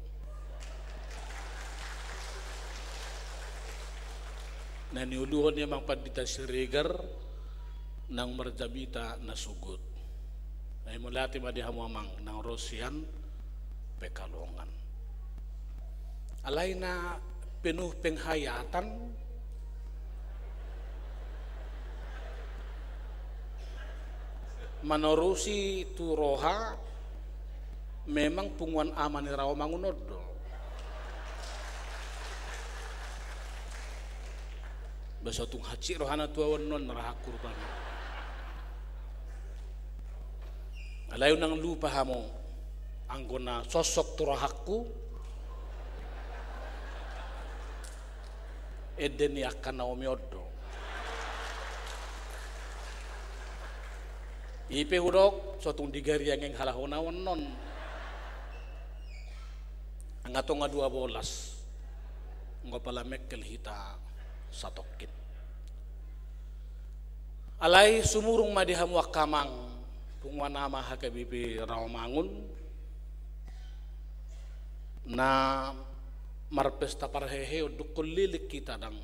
na niuluhon niya mang pandita si Regar nang marjabita na sugot Ay mulati madihamamang ng Rosian Pekalongan. Alay na penuh penghayatan manorusi turoha memang punguan aman ni Rawamangun odo. Basa tung haci rohana tuawan non narahakur pan. Alayo nang lupa hamo anggona sosok turahaku eden yakan naomi odo. Ipe hurok sotung digari yang halahona non. Angatong nga 12 ngopala mekkel hita satokit. Alay sumurung madiham wakamang pungwanama HKBP Rawamangun na marpesta parheheo dukul lilik kita dang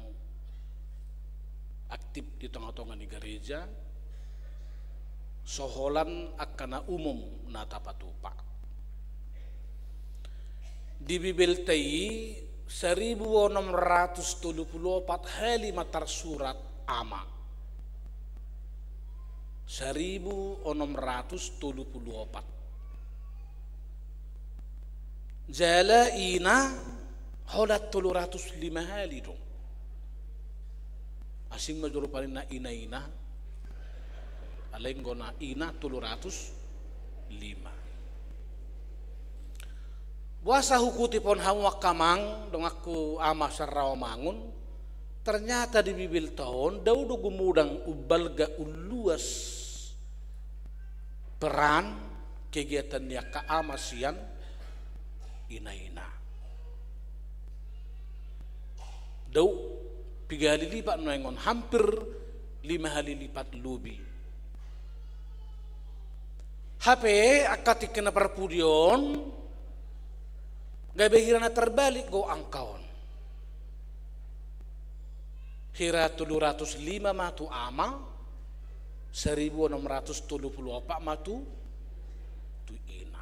aktif di tengah-tengah ni gereja soholan akana umum na tapatupa di Bibel tayi 1674 hali matar surat ama 1674 jala ina holat 305 hali dong asing majuru paling na ina alenggona ina 305 buasa hukuti pon hamwak kamang dong aku ama Rawamangun ternyata di Bibil tahun daudu gumudang ubalga uluas peran kegiatan ya ka ama sian ina dau 3 kali lipat noengon hampir 5 kali lipat lubi HP akati kena perpudion gabe hirana terbalik go angkaon hira 705 matu ama 1674 matu tu ina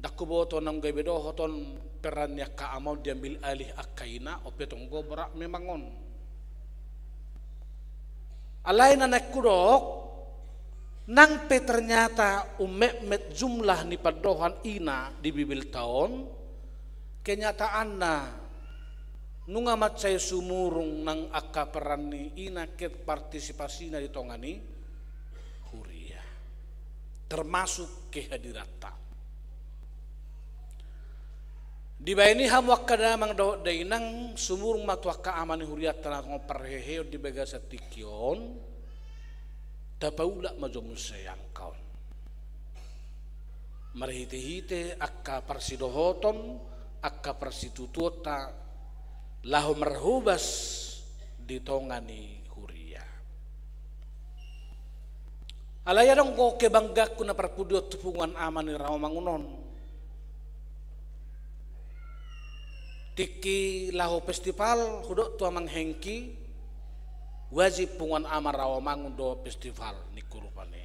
dakuboto nang gabe do hoton perannya ka amau diambil alih akaina opetong go berak memangon alain anak kudok nang pe ternyata umet jumlah ni padohan ina di Bibil tahun kenyataan na nunga macay sumurung nang akka peran ni ina ket partisipasi na ditongani huria termasuk kehadirata di bayani hamwak kadamang do dainang sumurung matwaka amani huria tanah ngoparheheo di bagasa tikion tapaula majomusay ang kaon marihite-hite akka parsidohoton akka parsitutuota laho marhubas ditongani huria alaya dong ko kebanggak ko na parpudiot tupungan aman ni Rawamangunon tiki laho festival hudok tua manghengki wajib punguan amar Rawamangun do festival ni kurupane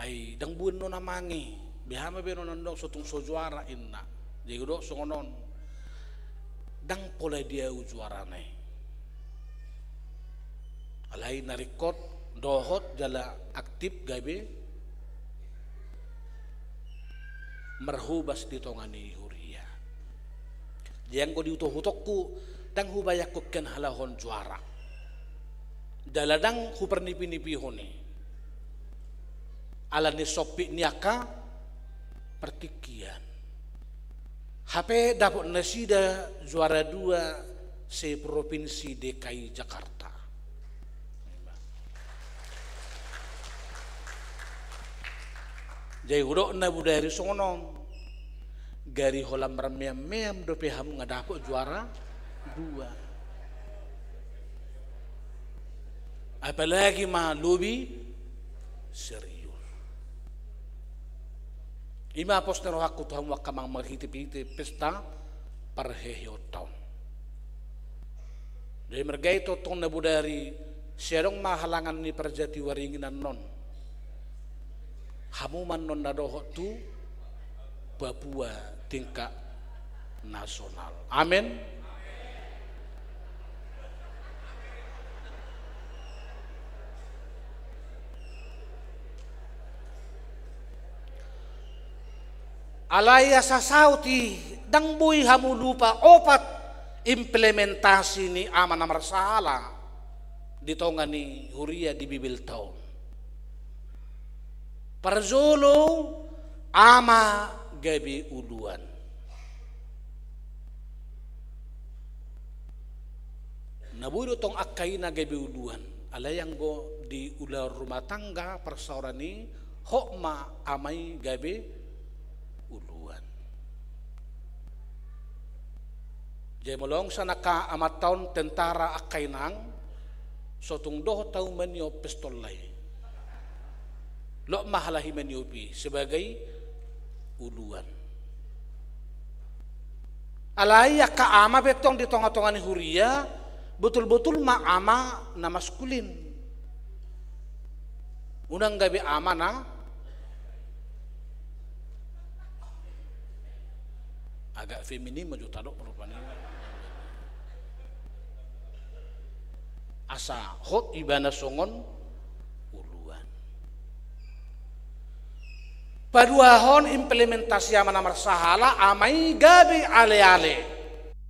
ay dang buon no namangi bihama beno nandong sotung sojuara inna jadi do songonon dang pola dia ujuarane alai narikot dohot jala aktif gabe marhubas ditongani huria jang ko diutoh hutokku dang hubayak ko ken halahon juara daladang hu pernipi-nipi hone ala ni sopi niaka pertikian HP dapat nasida juara 2 se provinsi DKI Jakarta jai hudok na budari songonon gari holam ramem do peham ngadapok juara 2 apalagi mah lobi serius ima postero aku tuhan wakamang maghitip-hitip pesta parhehyo taon dari mergai totong na budari Siadong mahalangan ni perjati waringinan non. Hamuman non nadoho tu Papua tingkat nasional. Amin. Alaya sasauti dang bui hamu lupa opat implementasi ni amanah marsahala ditongani huria di bibil tahun. Parzolo ama gabi uluan. Nabudo tong akaina gabi uluan. Alayang go di ular rumah tangga persaurani hokma amai gabi uluan. Jay molong sa naka amat taon tentara akainang sotung doh tau menyo pistolay. Lo mahalahi menyopi sebagai uluan. Alay ka ama betong di tonga-tonga ni huria betul-betul ma ama na maskulin. Unang gabi ama na agak feminim majuta dok rupanya. Asa hot ibana songon uluan. Paduahon implementasi amanah marsahala amai gabi ale-ale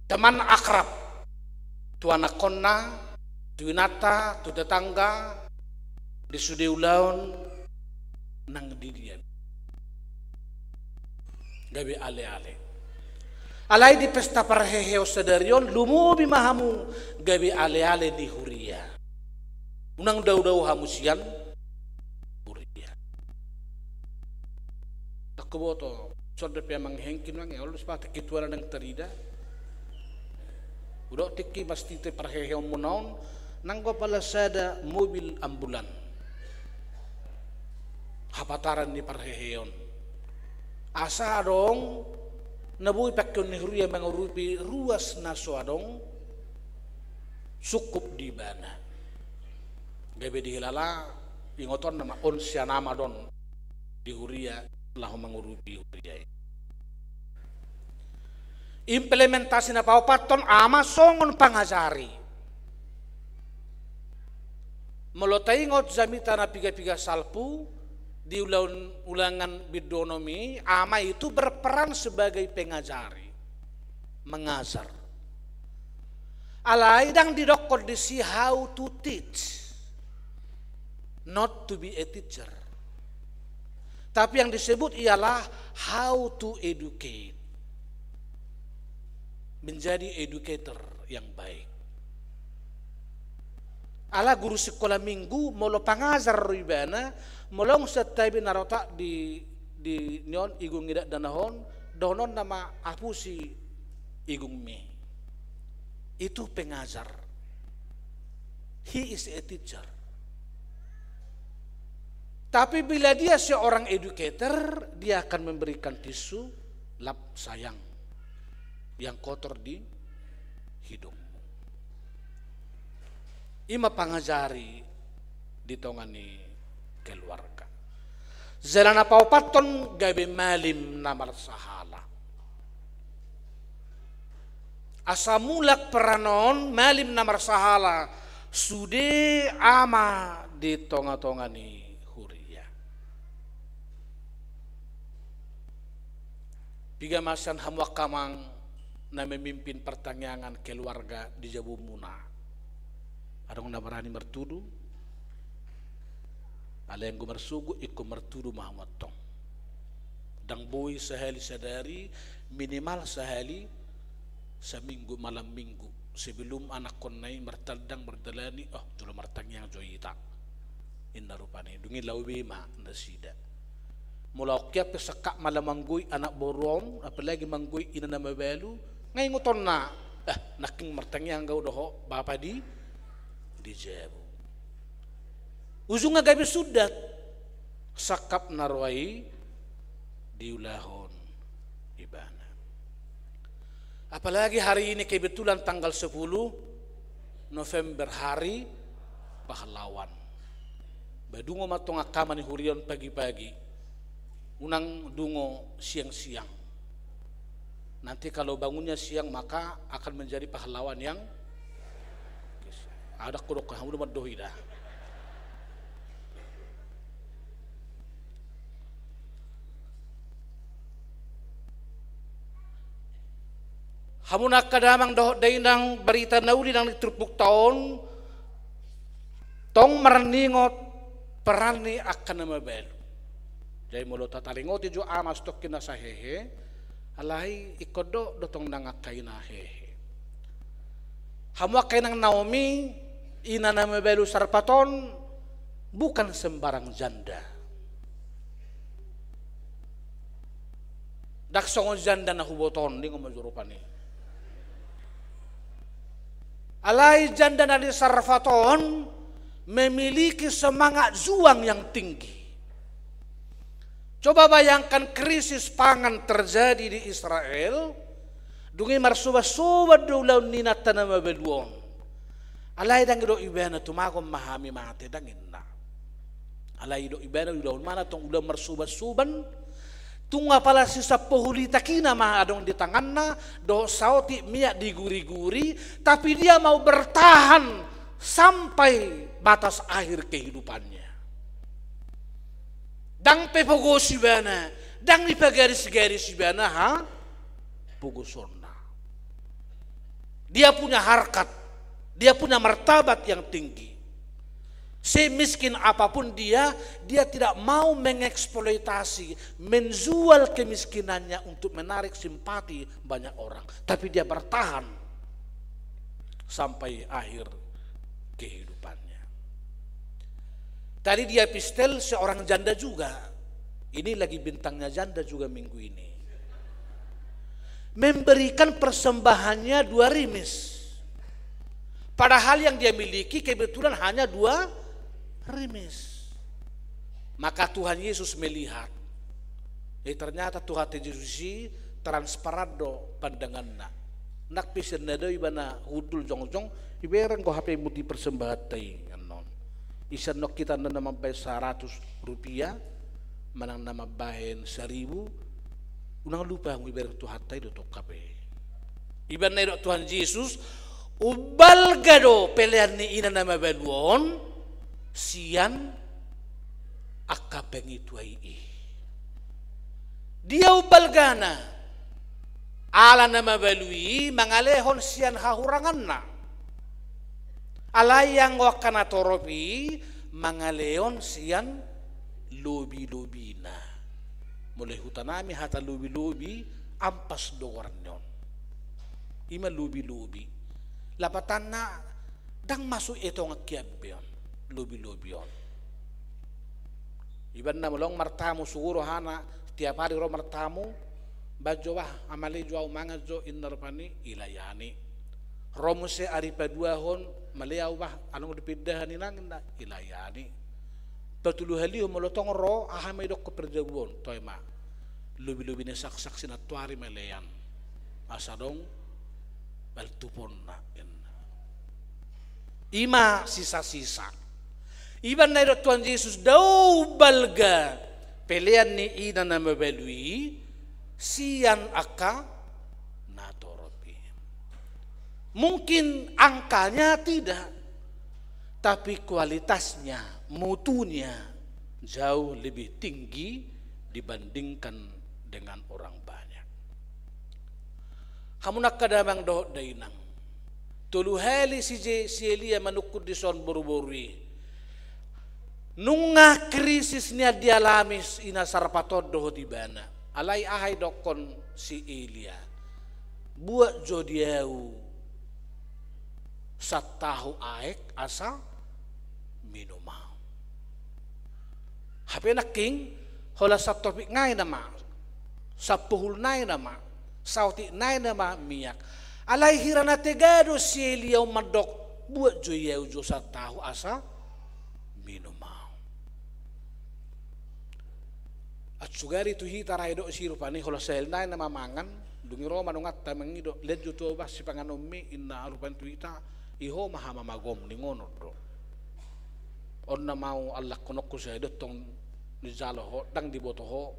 teman akrab tu anak konna tu inata tu tetangga di sudeulaun nang didian gabi ale-ale. Alai di pesta parheheo sedarion lumubi mahamu gabi ale-ale di huria. Unang daw-daw hamusian huria. Takuboto sodde pe manghengkin lang ya ulus pate kituara nang terida. Udah tiki pasti te parheheo munaon nanggo pala sada mobil ambulan. Hapataran ni parheheon. Asa dong nabui pakyon ni huria mangurupi ruas na suadong sukup di bana. Gabe dihilala ingoton nama onsya nama don di huria lahu mangurupi huria. Implementasi na paupaton ama songon pangajari. Melotai ngot zamita na piga-piga salpu di ulangan bidonomi, ama itu berperan sebagai pengajari, mengajar. Alai dang didok kondisi how to teach, not to be a teacher. Tapi yang disebut ialah how to educate, menjadi educator yang baik. Ala guru sekolah minggu molo pangajar ribana molong setabi narota di nyon igung ngidak danahon donon nama apusi igung me. Itu pengajar. He is a teacher. Tapi bila dia seorang educator, dia akan memberikan tisu lap sayang yang kotor di hidung. Ima pangajari ditongani keluarga. Zelana paupaton gabe malim namar sahala. Asamulak peranon malim namar sahala sude ama ditonga-tongani huria. Piga masan hamwak kamang na memimpin pertanyaan keluarga di Jabu Muna. Adong na berani mertudu, ala yang gue mersugu, ikut mertudu Muhammad tong. Dang boy sehari sadari, minimal sehari, seminggu malam minggu. Sebelum anak konai mertaldang berdalani, oh jolo mertang yang joyita. Inna rupane, dungi lawi ma nasida. Mula okya pesakak malam manggui anak borong, apalagi manggui ina nama belu, ngay nguton na, naking mertang yang gau doho, bapa di Jabu. Ujung gabi sudat sakap narwai diulahon ibana. Apalagi hari ini kebetulan tanggal 10 November hari pahlawan. Badungo matong akaman ni hurion pagi-pagi, unang dungo siang-siang. Nanti kalau bangunnya siang maka akan menjadi pahlawan yang ada kodok udah madohi dah. Hamunak kadamang doh dainang berita nauli nang ditrupuk tahun tong mereningot perani akan nama belu. Jadi mulut tatalingot itu amas tokin nasa hehe, alai ikodo dotong nangak kaina hehe. Hamuak kainang Naomi ina nama belu sarpaton bukan sembarang janda. Dak songon janda na huboton di ngomajurupani. Alai janda dari Sarfaton memiliki semangat juang yang tinggi. Coba bayangkan krisis pangan terjadi di Israel. Dungi marsuba-suba dulau nina tanama beluon. Alai dang do ibana tumakom mahami mate dangin na. Alai do ibana udah mana tong udah marsuba-suban. Tunga pala sisa pohulita kina mah adong di tanganna do sauti miak diguri-guri, tapi dia mau bertahan sampai batas akhir kehidupannya. Dang pepogo sibana, dang ipagaris-garis sibana ha pugusonna. Dia punya harkat, dia punya martabat yang tinggi. Semiskin apapun dia tidak mau mengeksploitasi, menjual kemiskinannya untuk menarik simpati banyak orang. Tapi dia bertahan sampai akhir kehidupannya. Tadi di epistel seorang janda juga. Ini lagi bintangnya janda juga minggu ini. Memberikan persembahannya 2 rimis. Padahal yang dia miliki kebetulan hanya 2 rimis. Maka Tuhan Yesus melihat. Ternyata Tuhan Yesus transparado pandanganna. Nak pisen nado ibana hudul jongjong iberang ko HP muti persembahatay anon. Isa nok kita na naman bay 100 rupiah manang nama bahen 1,000 unang lupa ang iberang Tuhan tayo do kape. Iban na ito Tuhan Yesus ubal gado pelehan ni ina nama baluon sian akapengi tuai. Dia ubalgana ala nama balui mangalehon sian hahurangan na. Alayang wakana toropi mangalehon sian lobi-lobi na. Mulai hutanami hata lobi-lobi ampas doran nyon. Ima lobi-lobi. Lapatan na dang masuk ito ng kiabyon. Lobi-lobion. Iban na mulong martamu siguro hana tiap hari ro martamu bajo wah amali jua umanga jo inarpani ilayani. Romuse ari paduahon maliaw wah anong dipindahan ninang na ilayani. Patulu hali molotong ro ahamay dok keperjabuan toy ma. Lobi-lobi ne sak-sak sinatuari meleyan. Asadong baltupon na ima sisa-sisa. Iban na Tuhan Yesus daw balga pelean ni ina na mabelui siyan aka natoropi. Mungkin angkanya tidak, tapi kualitasnya, mutunya jauh lebih tinggi dibandingkan dengan orang banyak. Kamu nak kadamang doh dainang. Tulu hali si Elia manukut di son boru-borui. Nunga krisisnya dialami ina sarpatod doh tibana. Alai ahai dokon si Elia. Buat jodiau satahu aek asa minumau. Hape naking hola sa topik ngay nama. Sa puhul nay nama. Sauti nay nama miyak. Alai hirana tegado si Elia madok buat jodiau jo satahu asa minumau. At sugari tu hita raido sirupani hola selnay na mamangan dungi Roma nungat tamangido ledjo to ba si panganomi inna arupan tu hita iho mahama magom ni ngono do. onna mau Allah konokku saya tong ni jaloho dang di botoho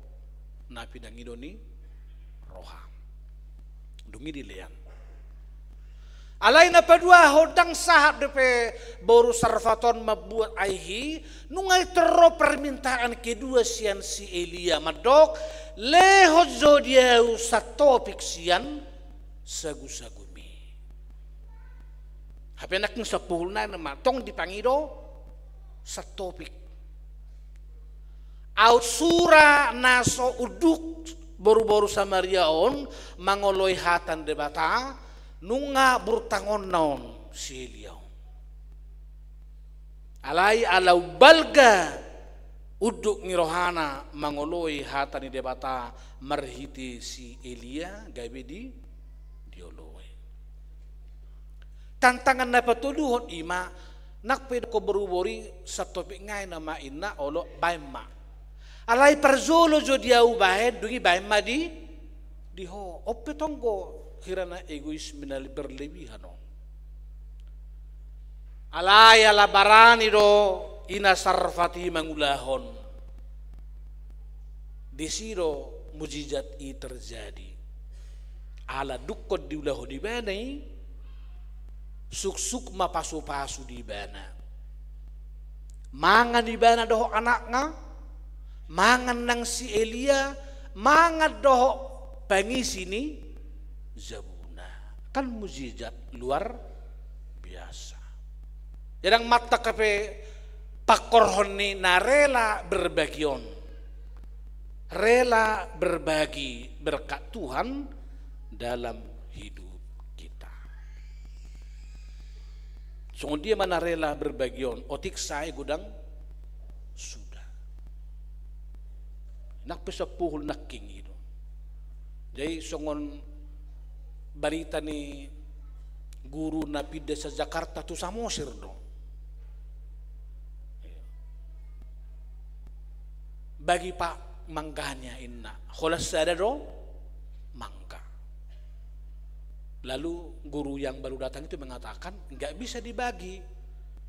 na pidang idoni roha dungi di lean alai na padua hodang sahab depe boru sarfaton mabuat aihi nungai terro permintaan kedua sian si Elia madok leho zodiau satopik sian sagu-sagumi hapenak ng sapulna na matong dipangido satopik out sura naso uduk boru-boru Samariaon mangoloi hatan debata nunga burtangon naon si Elia alai alau balga uduk ni rohana mangoloi hatan debata marhiti si Elia gabe di dioloi tantangan na patuduhon ima nakpid ko berubori sa topik ngay na maina olo baima alay perzolo jo diau bahed dungi baima di ho opetonggo hirana egois minali berlebihan no alay ala barani do ina sarfati mangulahon disiro mujizat i terjadi ala dukkod diulahu di banai suk-suk mapasu-pasu di bana mangan di bana doho anaknya mangan nang si Elia mangan doho pengisi ni Zabuna kan mujizat luar biasa jadang mata kape pakorhon ni na rela berbagion rela berbagi berkat Tuhan dalam hidup so dia mana rela berbagion otik saya gudang sudah nak pesapuhul naking itu jadi songon barita ni guru napi desa Jakarta tu Samosir dong bagi pak mangganya inna kholas ada dong mangga lalu guru yang baru datang itu mengatakan nggak bisa dibagi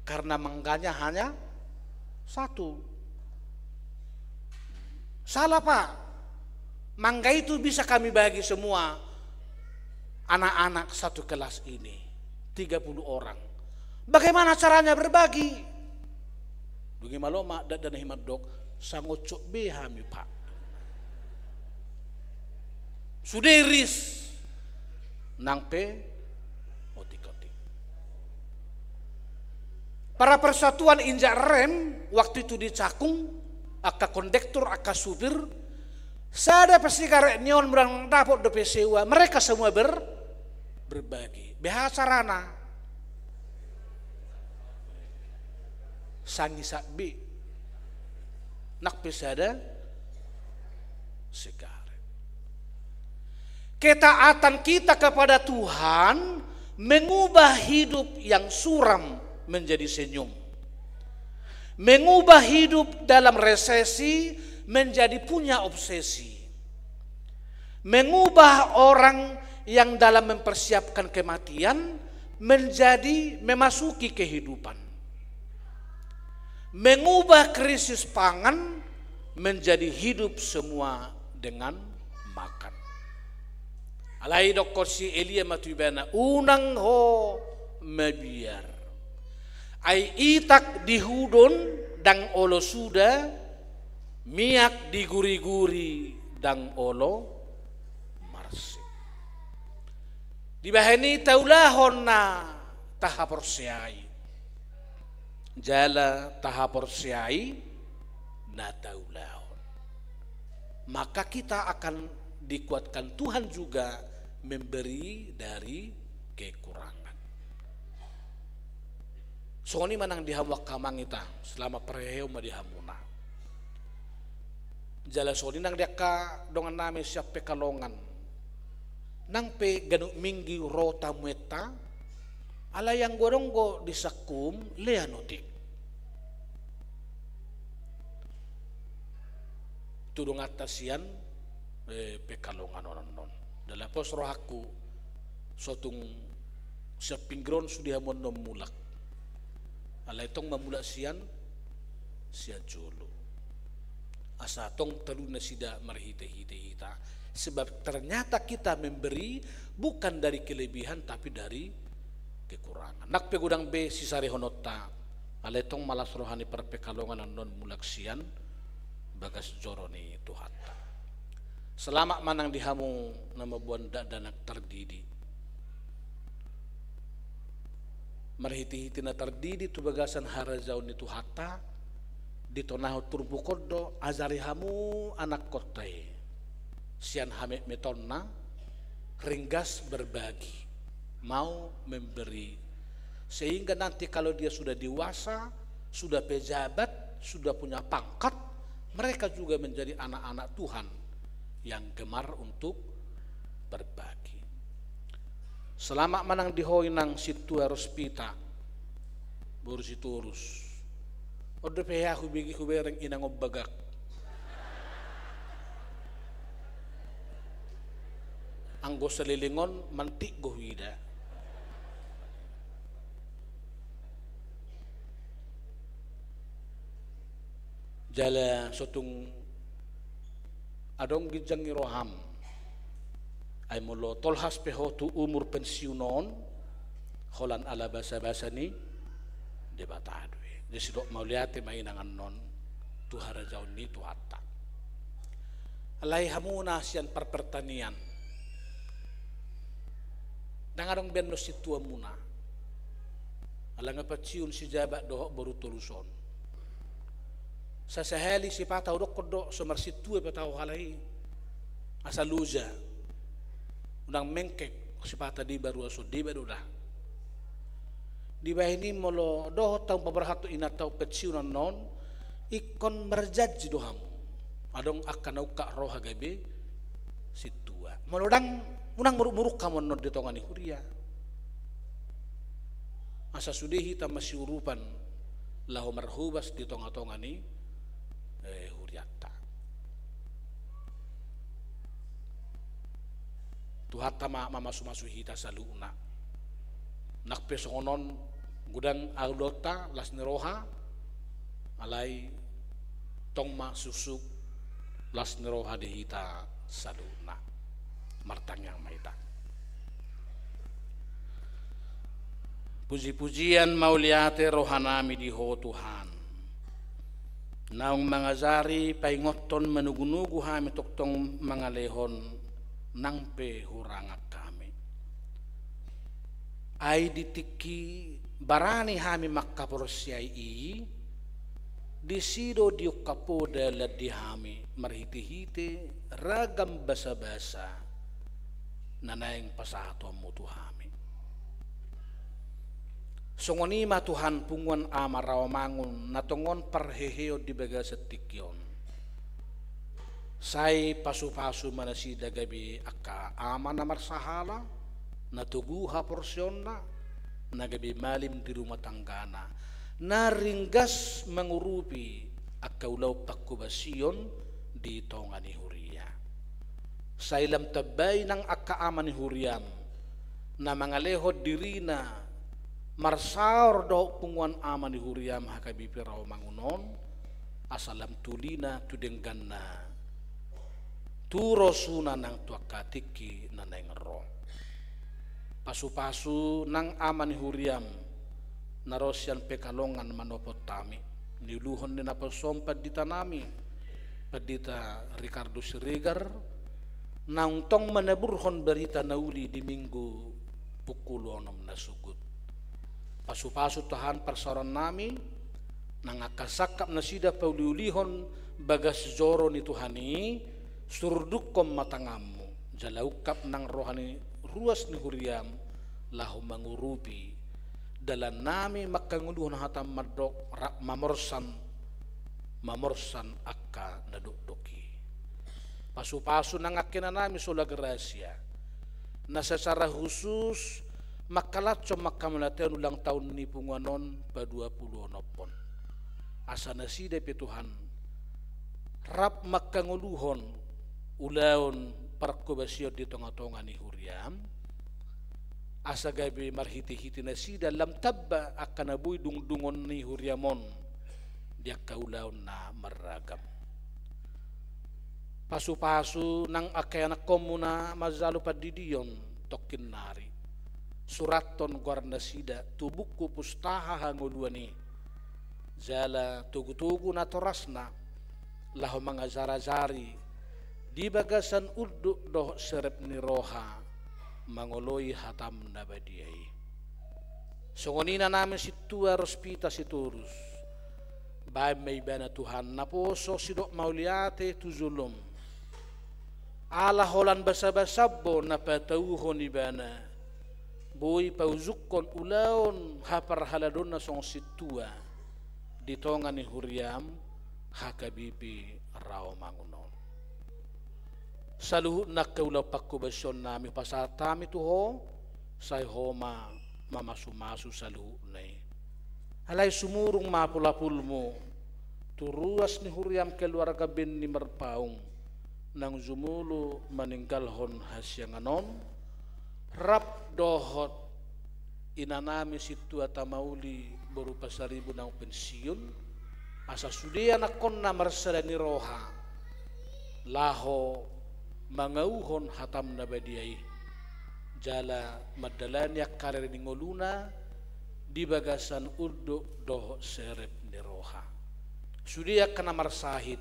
karena mangganya hanya satu. Salah pak, mangga itu bisa kami bagi semua anak-anak satu kelas ini 30 orang. Bagaimana caranya berbagi? Bagaimana mak dan himat dok sangocok behami pak. Suderis nangpe otik-otik. Para persatuan injak rem waktu itu di Cakung, aka kondektur, aka supir, sada pasti karek nyon berang dapat dope sewa, mereka semua berbagi. Bahasa rana, sangi sakbi, nak pesada segar. Ketaatan kita kepada Tuhan mengubah hidup yang suram menjadi senyum. Mengubah hidup dalam resesi menjadi punya obsesi. Mengubah orang yang dalam mempersiapkan kematian menjadi memasuki kehidupan. Mengubah krisis pangan menjadi hidup semua dengan makan. Alai dokor si Elia matubana unang ho mabiar. Ai itak dihudon dang olo suda miak diguri-guri dang olo marsi. Dibahani taulahon na tahaporsiai. Jala tahaporsiai na taulahon. Maka kita akan dikuatkan Tuhan juga memberi dari kekurangan. So ini manang dihamwak kamang ita selama perheo ma dihamuna. Jala so nang deka dongan nami siap pekalongan. Nang pe ganuk minggi rota mueta ala yang goronggo disakum leanotik. Tudung atasian pekalongan orang non. Dalam pos rohaku sotung siap pinggron sudah mau mulak. Alai tong memulak sian sia jolo. Asa tong telu na sida marhite-hite hita. Sebab ternyata kita memberi bukan dari kelebihan tapi dari kekurangan. Nak pegudang be sisari honota aletong malas rohani perpekalongan non mulaksian bagas joroni Tuhan. Selama manang dihamu nama buanda danak terdidi. Marhiti-hiti na terdidi tu bagasan harajau ni Tuhata di tonaho turbu kodo azari hamu anak kotai. Sian hame metonna ringgas berbagi, mau memberi, sehingga nanti kalau dia sudah dewasa, sudah pejabat, sudah punya pangkat, mereka juga menjadi anak-anak Tuhan yang gemar untuk berbagi. Selama manang dihoinang situ harus pita, baru situ urus. Ode pehya hubigi hubereng inang obagak. Anggo selilingon mantik gohida. Jala sotung adong gijang iroham ay molo tolhas peho tu umur pensiunon holan ala basa-basa ni debatadwe. Jadi sidok mauliate mainangan non tu harajau ni tu hatta. Alai hamuna sian perpertanian. Nangarong ben no situa muna. Alang paciun si jabat dohok baru tuluson. Sa sahali si patau dok kodok somar situa patau halai. Asa luza. Unang mengkek si patah di baru aso di baru dah. Di bahini molo dohok tau paberhatu inatau paciunan non ikon merjaji doham. Adong akan auka roh gabe situa. Molo dang unang muruk-muruk kamu non di tongani huria. Asa sudehi ta masih urupan lahu marhubas di tonga-tongani huriata. Tuhata mama sumasu hita saluna. Nak pesongonon gudang audota las neroha alai tongma susuk las neroha dihita saluna. Martang yang maita. Puji-pujian mauliate rohanami diho Tuhan. Naung mangazari paingoton menugu-nugu hami toktong mangalehon nangpe hurangak kami. Ai ditiki barani hami makkaporosiai i disido diukapoda ladi hami marhiti-hiti ragam basa-basa nanaing pasato mo tuhami. Songonima Tuhan punguan ama rawamangun natongon parheheo di baga setikyon. Say pasu-pasu manasi dagabi aka ama na marsahala natuguha porsyon na nagabi malim di rumah tanggana naringgas mengurupi akaulaw pakubasyon di tongani huria. Sailam tabay ng akaaman ni Huriam na mangalehod dirina marsaor do punguan aman ni Huriam hakabipiraw mangunon asalam tulina tudenggan na turosuna ng tuakatiki na nengro. Pasu-pasu ng aman ni Huriam narosyan pekalongan manopot tami niluhon ni napasompad dita nami padita Ricardo Sirigar nang tong manaburhon berita nauli di minggu pukul 6 na sugut. Pasu-pasu tahan persoran nami nang akasakap na sida pauliulihon bagas joro ni Tuhani surdukom matangamu jalaukap nang rohani ruas ni Huriam lahu mangurupi dalan nami makanguluhon hatam madok mamorsan akka nadukdoki. Pasu-pasu nang akin na namin sula grasya na secara khusus makalatso makamalaten ulang tahun ni punguanon pa 20 nopon. Asa na sida Tuhan rap makanguluhon ulaon parkubasyon di tonga-tonga ni Huriam asa gabi marhiti-hiti na sida lam tabba akan nabuy dungdungon ni Huriamon dia kaulau na meragam. Pasu-pasu nang akayana komuna mazalu padidion tokin nari. Suraton guarda sida tubuku pustaha hangoluani. Zala tugu-tugu na torasna laho mga zara-zari di bagasan uduk doh serep ni roha mangoloi hatam na badiai. Songonina namin si tua rospita si turus. Bae may bana Tuhan na poso sidok mauliate tu zulum. Ala holan basa-basabo na patauhon ibana. Boy pauzukon ulaon hapar haladon na song situa. Ditongan ni Huriam hakabibi rao mangunon. Saluhut na kaulaw pakubasyon nami pasatami tuho say homa mamasumasu saluhut na Alay sumurong mapulapul mo. Turuas ni Huriam keluarga bin ni Merpaung. Nang zumulo maninggalhon hasyanganon. Rap dohot inanami situa tamauli berupa 1,000 ng pensiun. Asa sudia nakon na marsada ni roha. Laho mangauhon hatam na badiay. Jala madalanya karir ni ngoluna di bagasan uduk dohot serep ni roha. Sudia kana marsahit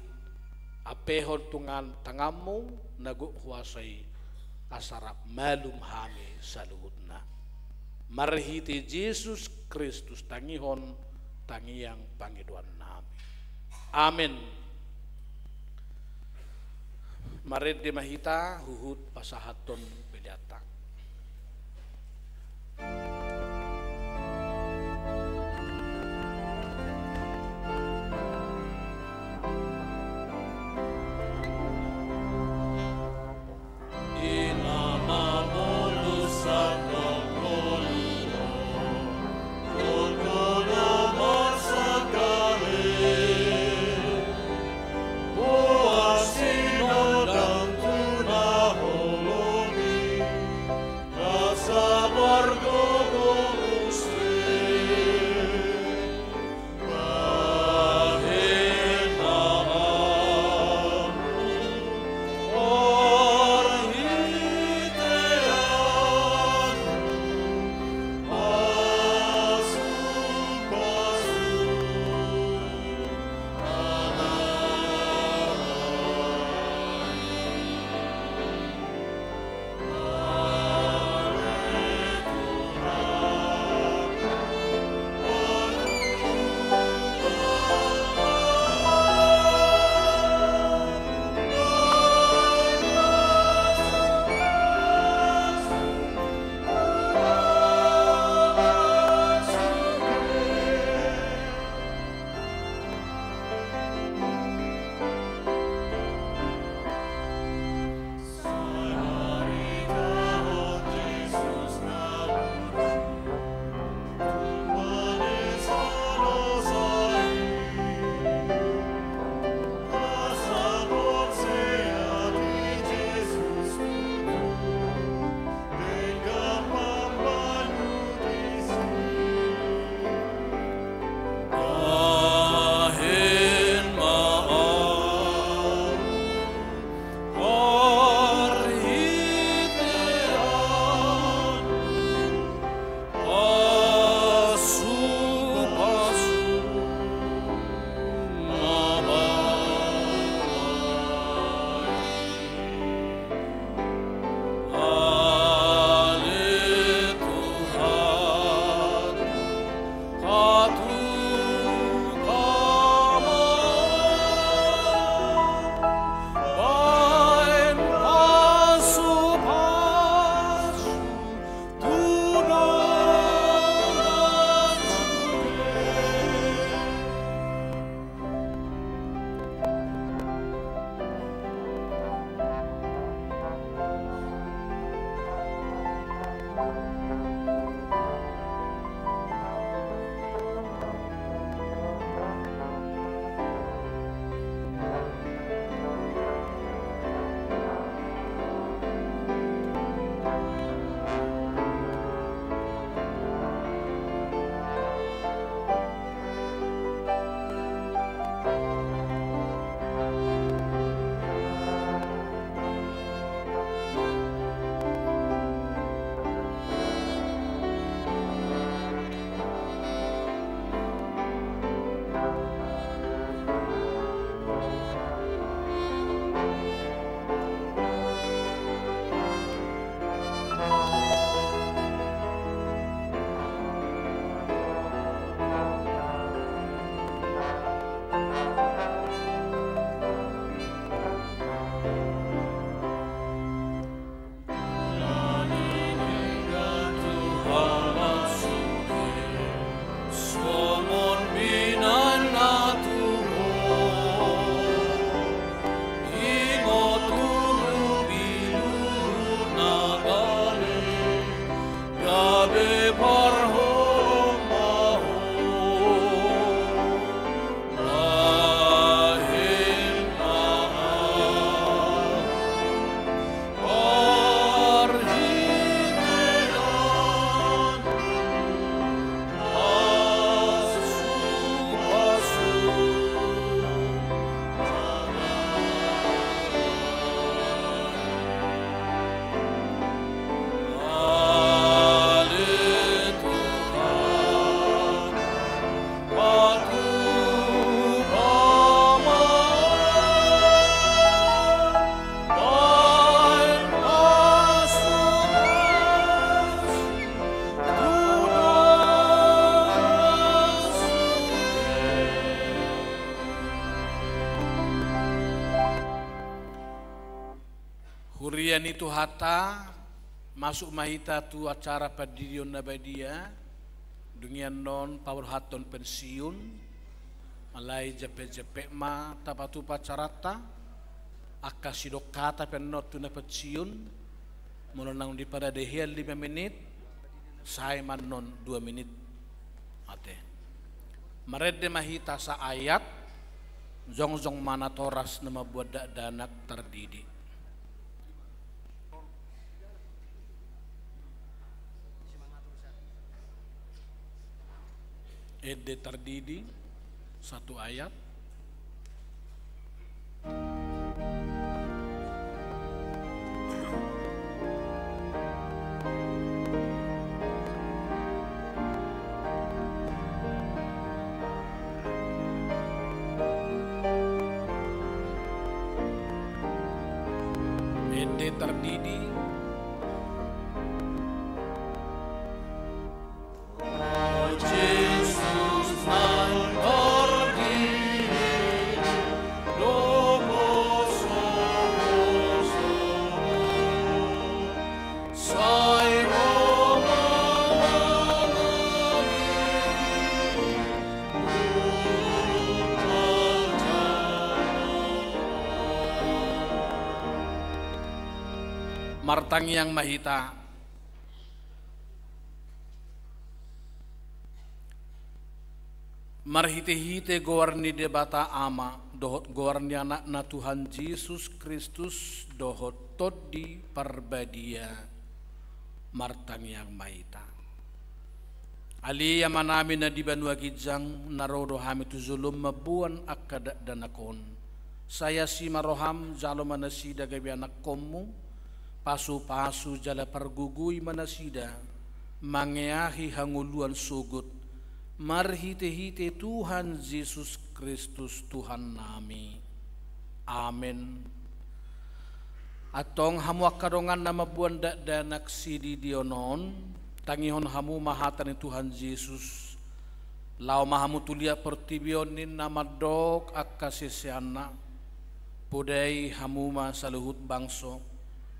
apehon tungan tangamu nagu huasai asarap malum hami saluhutna. Marhiti Yesus Kristus tangihon tangiyang pangiduan nami. Amin. Marid di mahita huhut pasahaton bedatang. Sabor Burian itu hata masuk mahita tu acara padidion nabadia dunia non power haton pensiun malai jepe ma tapatu pacarata akasidok kata penot tu na pensiun mulonang di pada dehial 5 menit saya manon 2 menit ate marede mahita sa ayat zong mana toras nama buat danak terdidi. Ede terdidi 1 ayat. Ede terdidi martang yang mahita marhite-hite gowarni debata ama dohot gowarni anak na Tuhan Yesus Kristus dohot todi parbadia martang yang mahita ali yamanami na di banua gijang narodo hami tu zulum mabuan akada danakon saya si maroham jalo manasida gabi anak komu pasu-pasu jala pergugui manasida mangeahi hanguluan sugut marhite-hite Tuhan Yesus Kristus Tuhan nami amin atong hamu akadongan nama buan danak sidi dionon tangihon hamu mahatan Tuhan Yesus lau mahamu tulia pertibionin nama dok akasesiana podai hamu ma saluhut bangso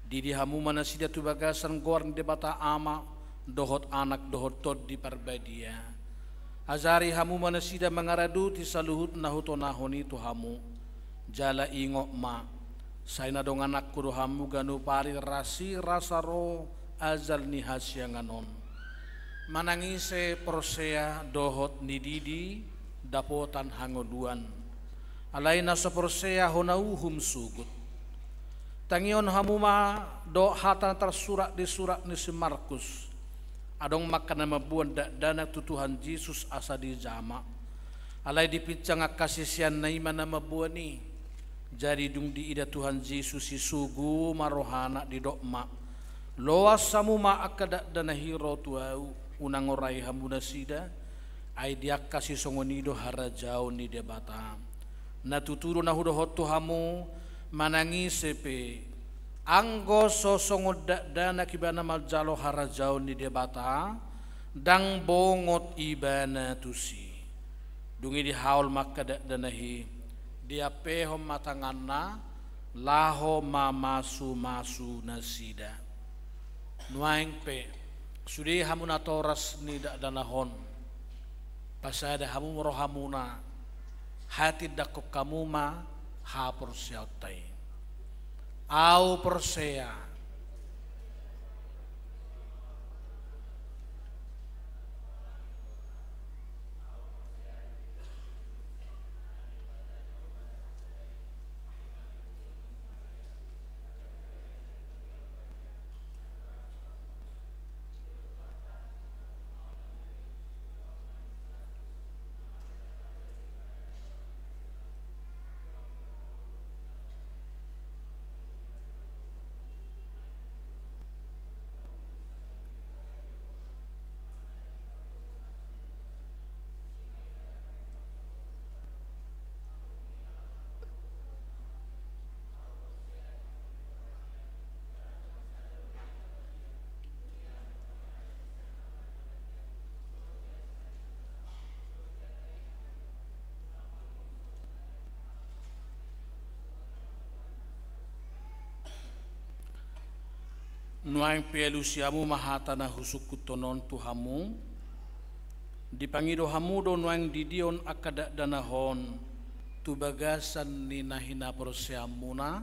Didi hamu mana sida tu bagasan gorn debata ama dohot anak dohot tod di parbadia. Azari hamu mana sida mengaradu ti saluhut nahuto nahoni tu hamu. Jala ingok ma. Saina dong anak kudu hamu ganu pari rasi rasaro azal ni hasya nganon. Manangise prosea dohot ni didi dapotan hangoduan. Alaina seporsea honauhum sugut. Tangion hamuma do hatan tersurat di surat ni si Markus. Adong makan nama buan dana tu Tuhan Yesus asa di jama. Alai dipicang kasisian na iman nama buan ni. Jadi dung di ida Tuhan Yesus si sugu marohana di dokma. Loas samuma akada dana hiro tuau unang orai hamuna sida. Ai dia kasih songonido harajau ni debata. Na tuturu na hudohot hamu manangi sepe anggo sosongo dana kibana maljalo harajau ni debata dang bongot ibana tusi dungi di haul maka danahi dia pehom matanganna laho mamasu masu nasida nuaing pe sudi hamuna toras ni danahon pasada hamu rohamuna hati dakok kamuma hapur siautai au persea Nuang pelusiamu mahatana husuku tonon tuhamu. Dipangido hamudo nuang didion akada danahon. Tubagasan ni nahina porsiamuna.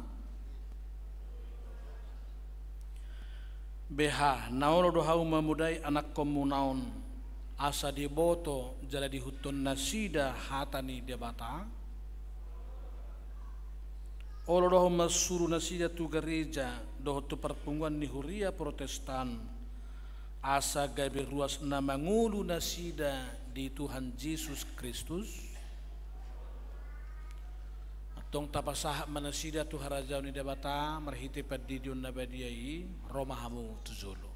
Beha naono dohau memudai anak komunaon. Asa diboto jala dihutun nasida hatani debata. Olo doho masuru nasida tu gereja doho tu perpungguan ni huria Protestan. Asa gabe ruas na mangulu nasida di Tuhan Yesus Kristus. Atong tapasah manasida tu harajau ni debata marhite padidion nabadiai romahamu tuzolo.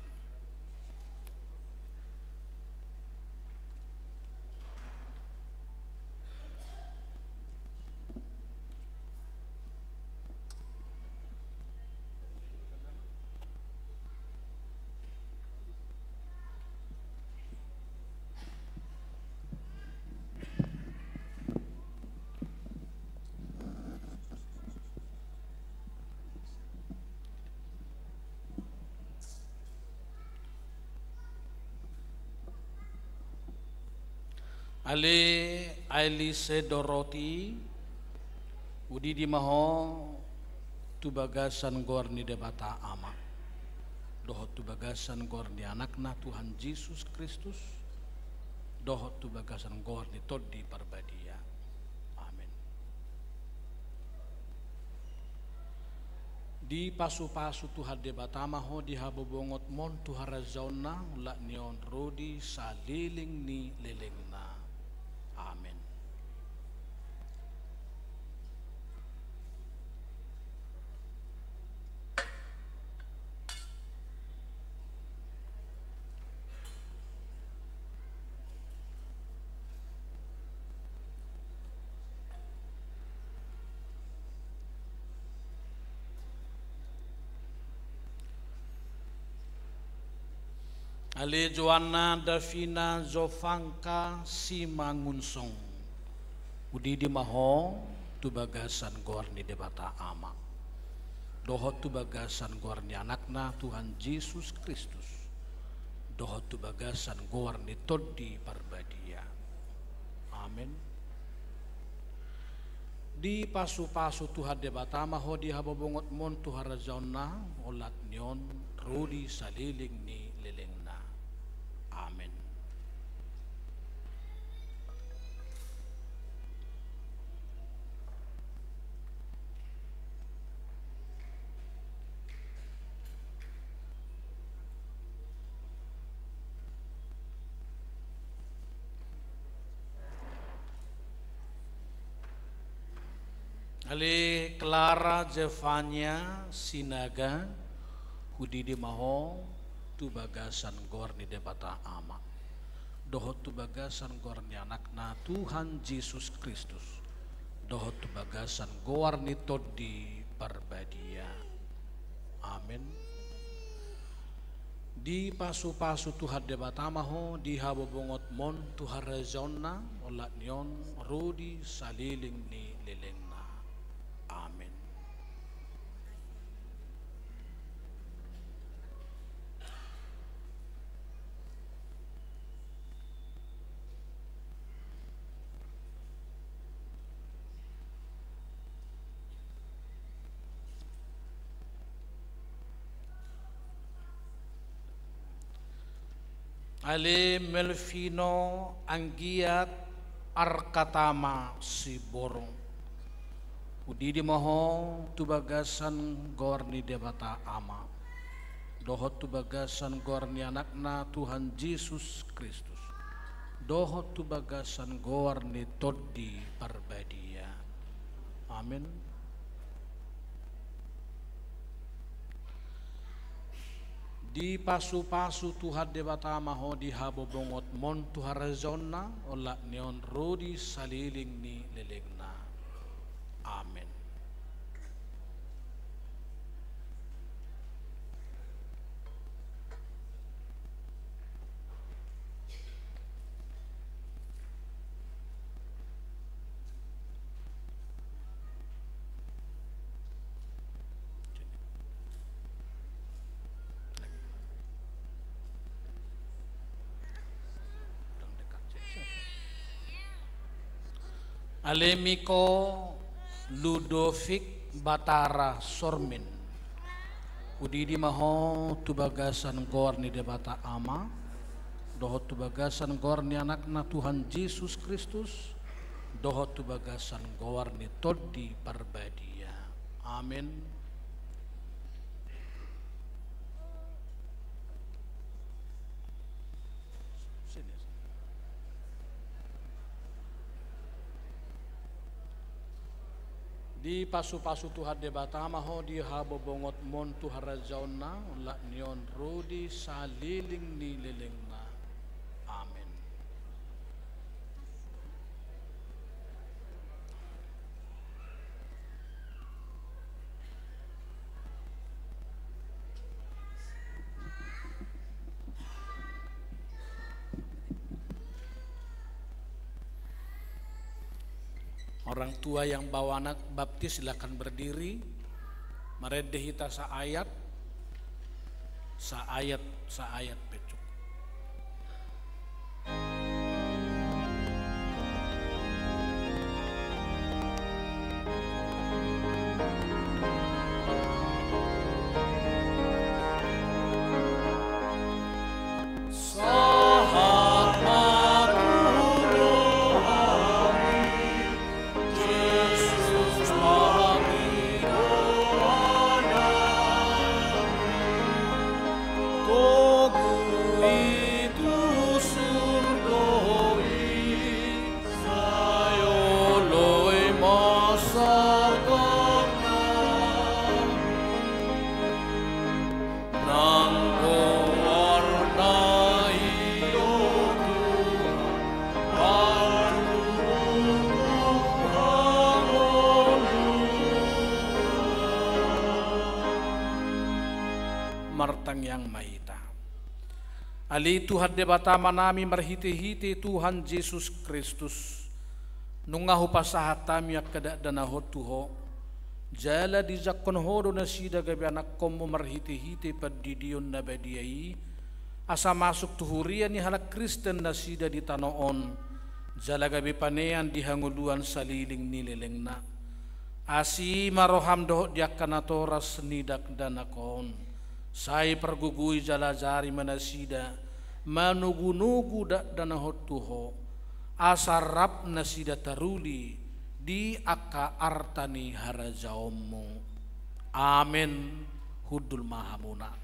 Ale Ailise Doroti udi di maho tubagasan gorni debata ama doho tubagasan gorni anakna Tuhan Yesus Kristus doho tubagasan gorni todi parbadia. Amin. Di pasu-pasu Tuhan debata maho di habobongot mon tuharazauna la nion rodi saliling ni lelengna. Amin. Ale Joanna Davina Zovanka Simangunsong udi di maho tubagasan gorni debata ama doho tubagasan gorni anakna Tuhan Yesus Kristus doho tubagasan gorni todi parbadia. Amin. Di pasu-pasu Tuhan debata maho di habobongot mon tuharazauna olat nyon rodi saliling ni lelengna. Amin. Ale Clara Jevania Sinaga hudidi maho tubagasan gorni debata ama doho tubagasan gorni anakna Tuhan Yesus Kristus doho tubagasan gorni todi parbadia. Amin. Di pasu-pasu Tuhan debata maho di habobongot mon tuharazona olat nyon rodi saliling ni lelengna. Amin. Ale Melvino Anggiat Arkatama Siborong udi di maho tubagasan gorni debata ama doho tubagasan gorni anakna Tuhan Yesus Kristus doho tubagasan gorni todi parbadia. Amin. Di pasu-pasu Tuhan debata maho di habobongot mon tuharazona ola neon rodi saliling ni lelengna. Amin. Alemiko Ludovic Batara Sormin Udidi maho tubagasan gorni debata ama dohot tubagasan gorni anakna Tuhan Yesus Kristus dohot tubagasan gorni todi parbadia. Amin. Di pasu-pasu Tuhan debata maho di habo bongot mon Tuhan rajauna lak nion rudi saliling ni lilingna. Amin. Orang tua yang bawa anak baptis silakan berdiri. Meredehita saayat pecuk. Martang yang mahita. Ali Tuhan debata manami marhiti-hiti Tuhan Yesus Kristus. Nungahu pasahatami akada danahot tuho. Jala di zakon hodo na sida gabi anak komo marhiti-hiti padidion na badiai. Asa masuk tuhurian ni halak Kristen na sida di tanoon. Jala gabi panean di hanguluan saliling nilileng na. Asi maroham dohot diakanatoras nidak danakon. Sai pergugui jalajari manasida manugu-nugu dak danahot tuho asarap nasida taruli di aka artani harajaomu. Amin. Hudul mahamuna.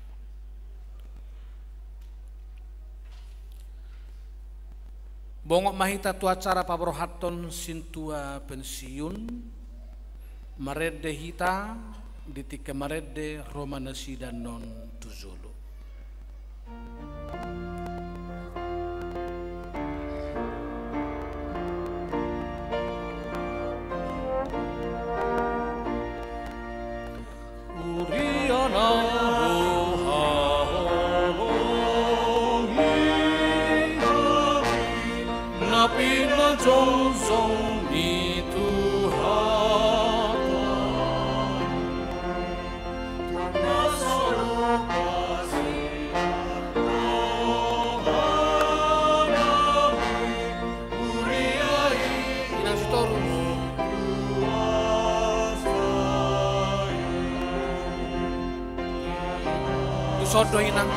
Bongok mahita tu acara pabrohaton sintua pensiun marede hita ditika marede romanasi dan non tuzulu. Uriana napi na jong ni Tuhan. Sodo inang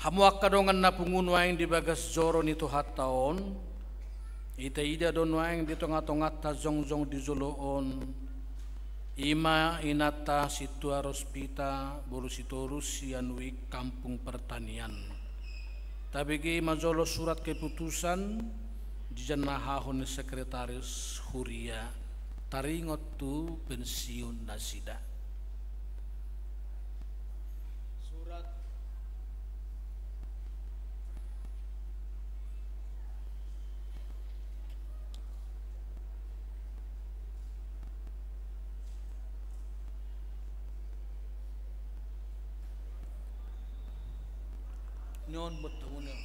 hamuak kadongan na pungun waing di bagas joro ni tuhat taon ita ida don waing di tonga-tonga ta zong-zong di zoloon ima inata situa rospita borusitorus yanwi kampung pertanian tabigi majolo surat keputusan di janahahon sekretaris Huria taringot tu pensiun nasida.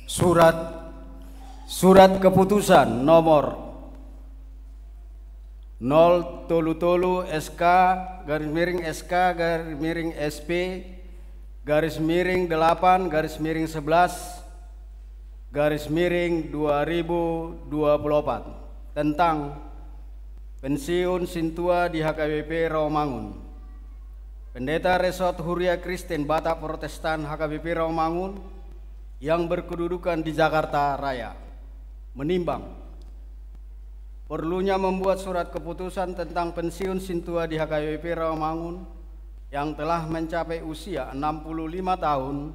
Surat keputusan nomor 033 SK SP /8/11/2024 tentang pensiun Sintua di HKBP Rawamangun. Pendeta Resort Huria Kristen Batak Protestan HKBP Rawamangun yang berkedudukan di Jakarta Raya menimbang perlunya membuat surat keputusan tentang pensiun Sintua di HKBP Rawamangun yang telah mencapai usia 65 tahun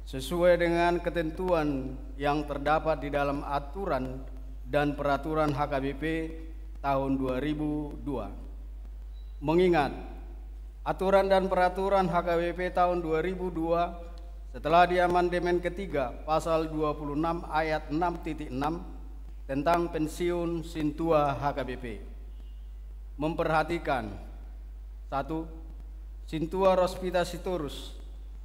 sesuai dengan ketentuan yang terdapat di dalam aturan dan peraturan HKBP tahun 2002. Mengingat aturan dan peraturan HKBP tahun 2002 setelah diamandemen ketiga pasal 26 ayat 6.6 tentang pensiun Sintua HKBP memperhatikan 1. Sintua Rospita Sitorus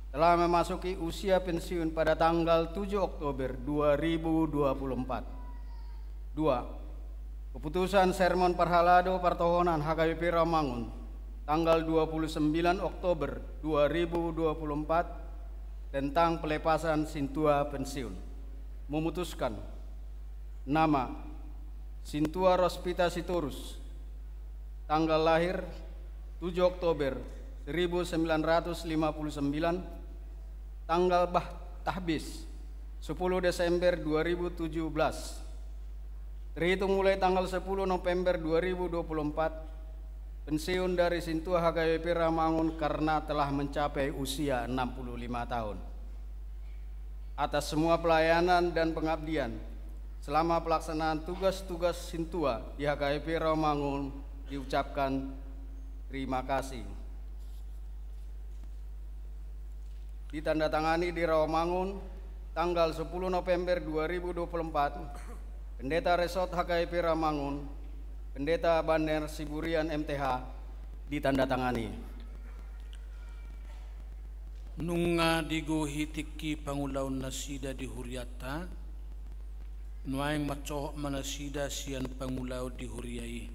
telah memasuki usia pensiun pada tanggal 7 Oktober 2024. 2. Keputusan Sermon Parhalado Partohonan HKBP Rawamangun tanggal 29 Oktober 2024 tentang pelepasan Sintua pensiun memutuskan nama Sintua Rospita Sitorus, tanggal lahir 7 Oktober 1959, tanggal tahbis 10 Desember 2017, terhitung mulai tanggal 10 November 2024, pensiun dari Sintua HKBP Rawamangun karena telah mencapai usia 65 tahun. Atas semua pelayanan dan pengabdian selama pelaksanaan tugas-tugas Sintua di HKBP Rawamangun diucapkan terima kasih. Ditandatangani di Rawamangun tanggal 10 November 2024, Pendeta Resort HKBP Rawamangun, Pendeta Baner Siburian MTH ditandatangani. Nunga digohi tiki pangulaun nasida di Huriata, nuaing macohok manasida sian pangulau di Huriai.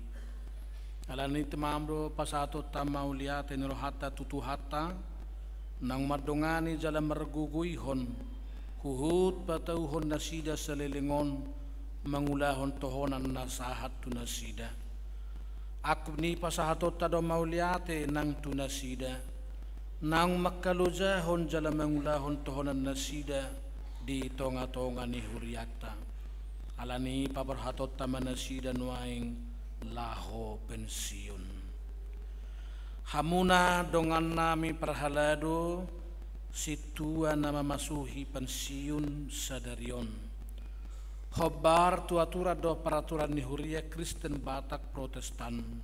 Alani temamdo pasato tamauliate nirohata tutuhata, nang madongani jalan merguguihon, huhut patauhon nasida selelengon, mangulahon tohonan nasahat tunasida. Aku ni pasahatot tado mauliate nang tunasida, nang makalujahon jala mangulahon tohonan nasida di tonga-tonga ni Huriata. Alani pabarhatot tamanasida nuaing laho pensiun. Hamuna dongan nami Parhalado situa nama masuhi pensiun sadarion. Hobar tuatura do peraturan ni Huria Kristen Batak Protestan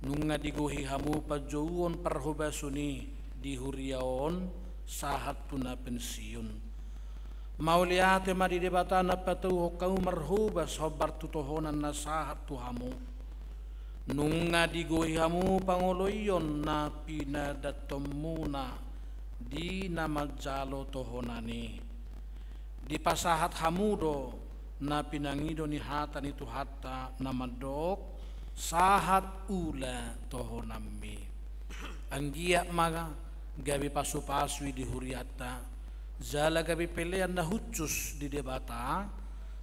nunga digohi hamu pajouon parhobasuni di Huriaon sahat tuna pensiun. Mauliate madi debatana patau kau marhubas hobar tutohonan na sahat tu hamu nunga digohi hamu pangoloyon na pinadatomuna di nama jalo tohonani di pasahat hamudo na pinangido ni hata ni tuhata na madok sahat ula tohonami. Anggia maga gabi pasu-pasui di Huriata, zala gabi pelean na hucus di debata,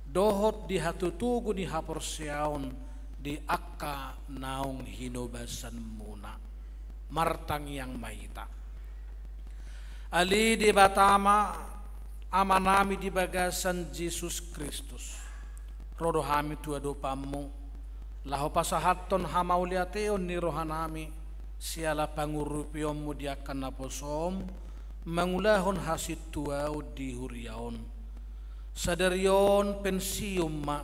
dohot di hatutugu ni haporseaon di akka naong hinobasan muna, martang yang maita. Ali debatama amanami di bagasan Yesus Kristus. Rodo hami tua dopamu. Laho pasahaton hamauliateon ni rohanami. Siala pangurupiomu diakan naposom. Mangulahon hasit tuau di Huriaon. Sadarion pensium ma.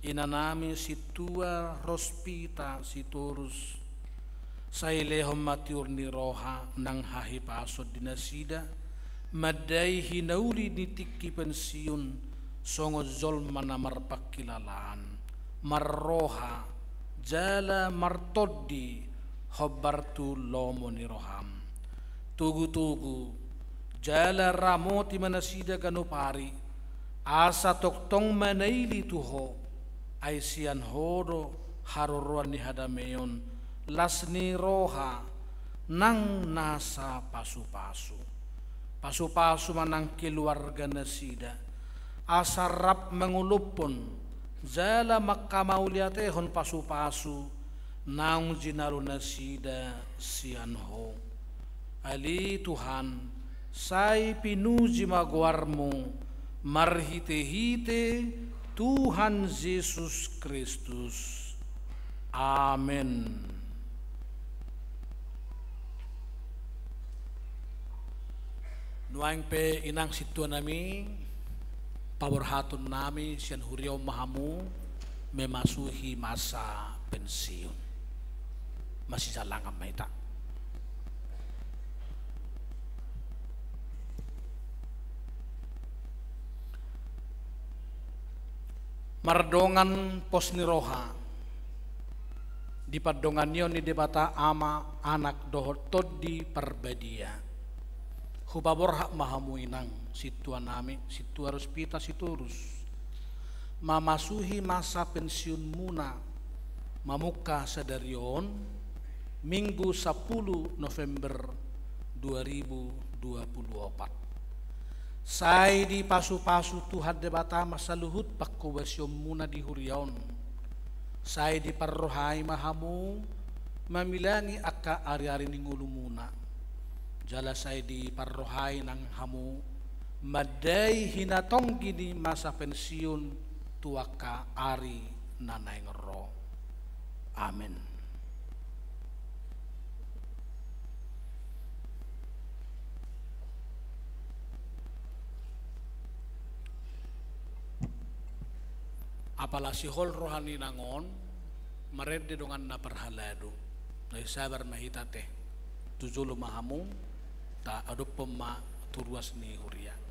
Inanami situa Rospita Sitorus. Sailehom matiur ni roha nang hahi pasod dinasida. Madai hinauli nitiki pensiun songo zolma namar pakilalaan marroha jala martoddi hobbartu lomo ni roham tugu-tugu jala ramoti manasida ganupari asa toktong manaili tuho ay sian hodo haruruan ni hadameon lasni roha nang nasa pasu-pasu manang keluarga nasida asarap mengulupon zala makamauliatehon pasu-pasu naung jinalu nasida sianho ali Tuhan sai pinuji magwarmu marhite-hite Tuhan Yesus Kristus. Amin. Nuang pe inang situ nami pawarhatun nami sian huriau mahamu memasuhi masa pensiun. Masih salangam maita. Mardongan posniroha di padonganyo ni debata ama anak dohotod di perbedia hubaborha mahamu inang situa nami situa ruspita siturus mamasuhi masa pensiun muna mamuka sadarion Minggu 10 November 2024 sai di pasu-pasu Tuhan debata masa luhut pakko wasyom muna di huriaon sai di parrohai mahamu mamilangi akka ari-ari ningulu muna jala sai di parrohai nang hamu madai hinatong gini masa pensiun tuaka ari nanay ngero. Amin. Apala si hol rohani nangon marede dongan na parhalado na sabar mahita teh tujulu mahamu ta adop pema turuas ni huria.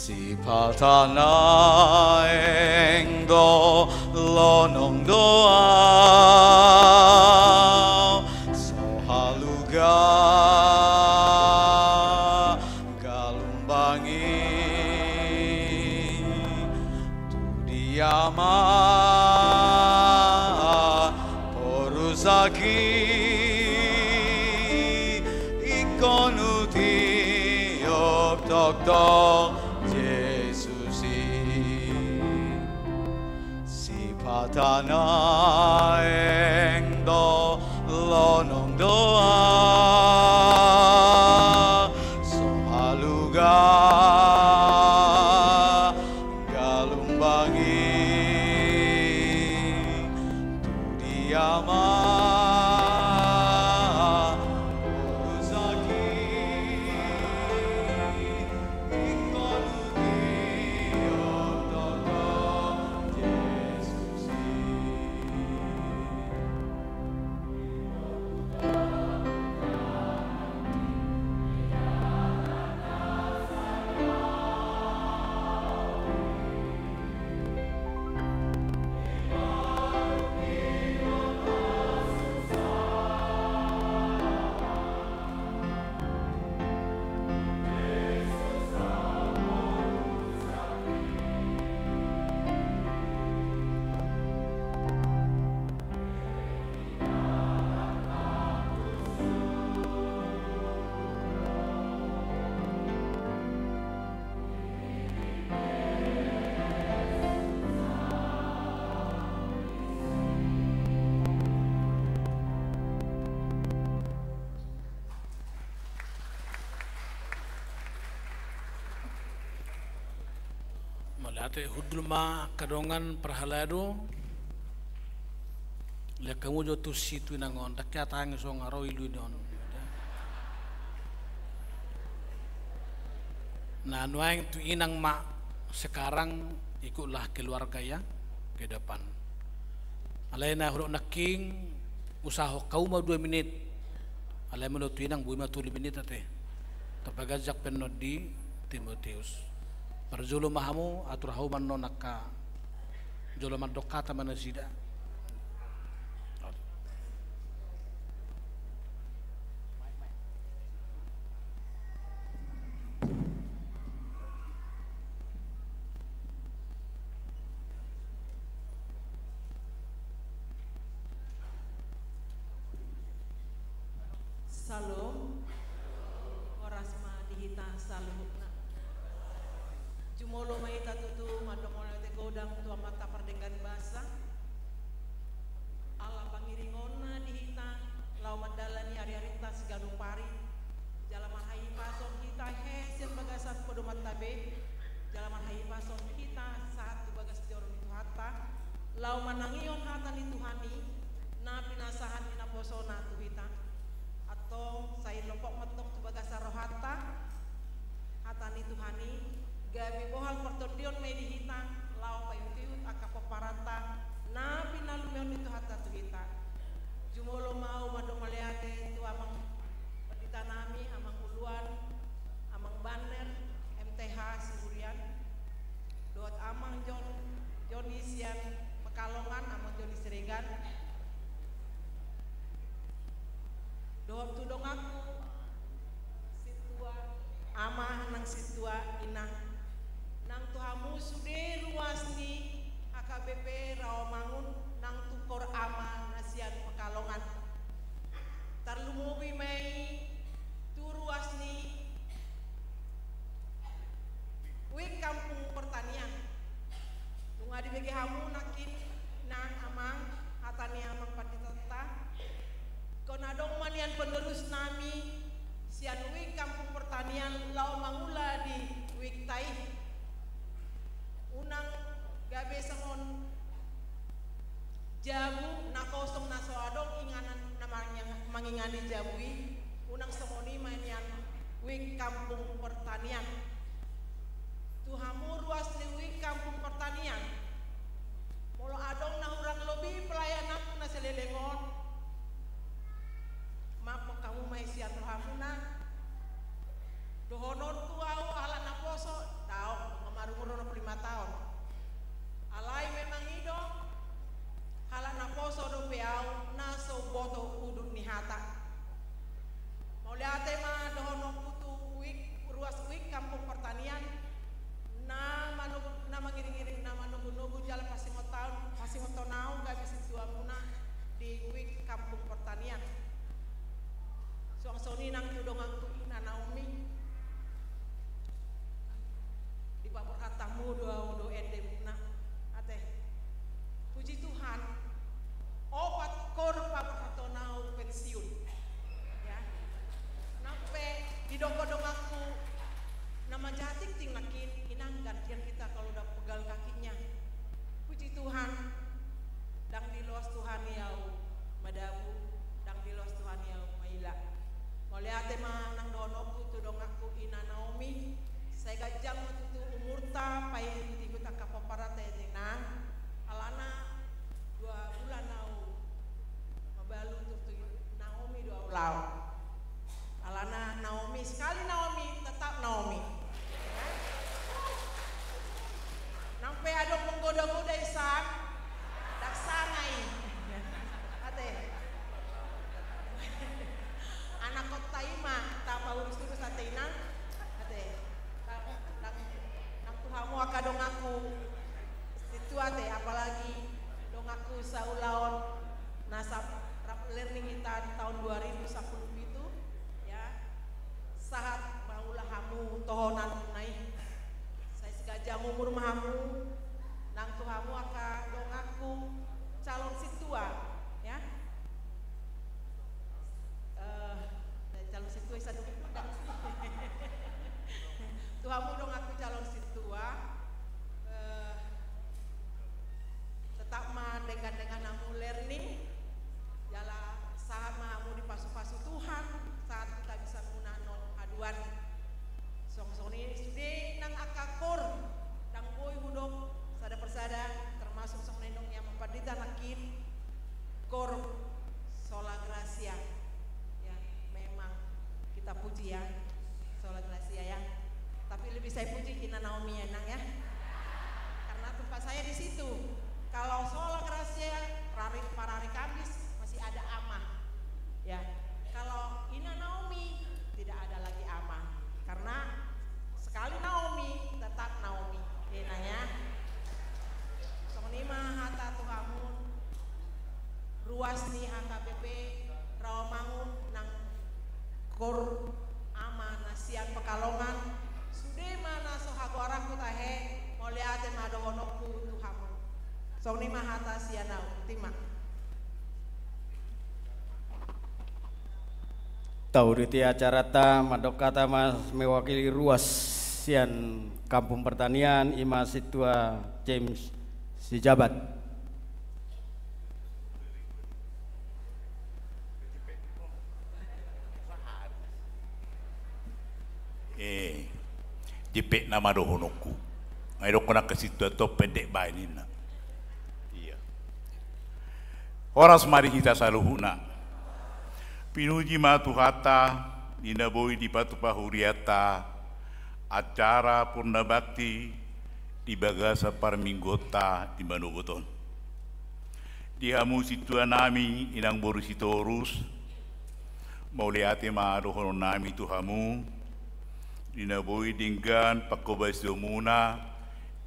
Sipatanaeng do lonong doa sohaluga galumbangi tudiama porusaki ikonuti yok tok tok Sipatanaeng do lonong doa sohaluga galumbangi tudiama Malate hudulma kadongan perhalado le kamu jo tu situ nangon dakya tang so ngaro ilu don na nuang tu inang ma sekarang ikutlah keluarga ya ke depan alaina huruk naking usaha kau ma 2 menit alai menut tu inang bui ma 2 menit ate tapagajak penodi Timoteus Parjolo mahamu atur hauman nonaka jolo mandokata manasida Salom orasma dihita salumukna Jumolo mai katutu madongol te godang tua mata perdengan basa ala pangiringona dihita lau mandalani ari-aritas ganung pari jalaman hai pason kita hesen bagasan podo matabe jalaman hai pason kita saat tu bagas jorong itu hatta lau manangion hatan itu hani na pinasahan ina posona tu hita atau saya lopok metok tu bagas rohata hatan itu hani gabi bohal pertodion may dihita lau payutiut akapaparata na pinalumeon itu hatta tu hita jumolo mau madong maleate tu amang pendita nami amang uluan amang banner MTH Siburian dot amang Joni Sian Pekalongan amang Joni Seregan dot tudong aku situa amah nang situa inang nang tuhamu sude luas ni AKBP Rawamangun nang tukor ama nasian Pekalongan tarlumubi may turuas ni wik kampung pertanian tunga dibagi hamu nakin nang amang hatani amang panditata konadong manian penerus nami sian wik kampung pertanian lau mangula di wik taih unang gabe sangon jamu na kosong na soadong inganan namanya mangingani jabui unang samoni manian wik kampung pertanian tuhamu ruas di wik kampung pertanian molo adong na urang lobi pelayanan na selelengon mapo kamu may sian rohamuna dohonor tuau ala na poso tao aku situate apalagi dong aku saulaon nasab learning kita di tahun 2010 itu ya saat maulah hamu tohonan naik saya segajah umur mahamu nang tuhamu aka dong aku calon situa ya calon situa satu tuhamu dong aku calon situa tetap mah dengan namu learning jala saat mahamu di pasu-pasu Tuhan saat kita bisa menggunakan aduan song-song ini sudah nang akakor nang boy hudok sada persada termasuk song nendong yang mempadita nakin kor sola gracia ya memang kita puji ya sola gracia ya tapi lebih saya puji Kina Naomi ya nang ya karena tempat saya di situ kalau sola gracia para hari Kamis masih ada amah ya kalau Ina Naomi tidak ada lagi amah karena sekali Naomi tetap Naomi Ina ya sonima hata tuhamun ruas ni HKBP Rawamangun nang kor ama nasian Pekalongan sude mana sohagorang kutahe moliate madohonokku tuhamun sonima hata sianau timak Tauriti acara ta madokata mas mewakili ruas sian Kampung Pertanian Ima Situa James Sijabat. Jepek nama dohonoku. Ngai doko nak kesitu atau pendek bayi ni nak. Iya. Horas mari kita saluhuna. Pinuji matu hata dinaboi di patu pahuriata acara purna bakti di bagasa parminggota di Manogoton. Di hamu situa nami inang boru sitorus mau liate ma dohono nami tu hamu dinaboi dinggan pakobais domuna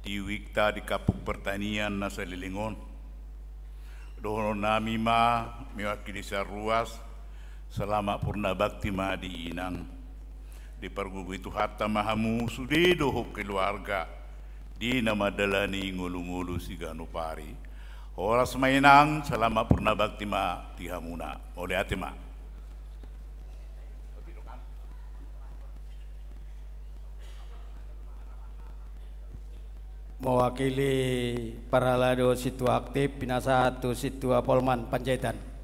di wikta di Kapuk Pertanian nasa Lilingon. Dohono nami ma mewakili saruas selama purna bakti ma di inang di pergugu itu harta mahamu sudi dohok keluarga di nama dalani ngulu-ngulu si Ganupari horas mainang selama purna bakti ma di hamuna oleh hati ma mewakili para lado situa aktif pinasa satu situa Polman Panjaitan.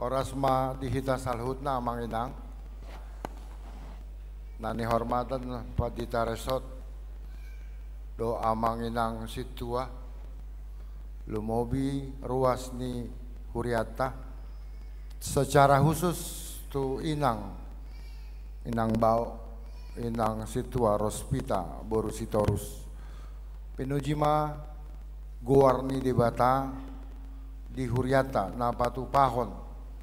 Orasma dihita salhutna amang inang nani hormatan padita resort do amang inang situa lumobi ruas ni huriata secara khusus tu inang bau inang situa Rospita boru sitorus pinujima guarni di bata di huriata napatu pahon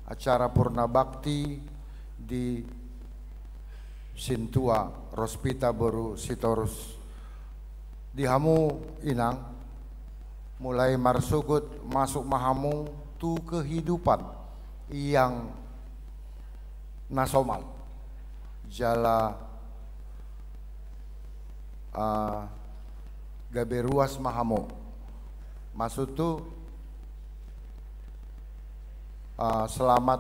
acara purna bakti di Sintua Rospita boru sitorus di hamu inang mulai marsugut masuk mahamu tu kehidupan yang nasomal jala gaberuas mahamu maksud tu selamat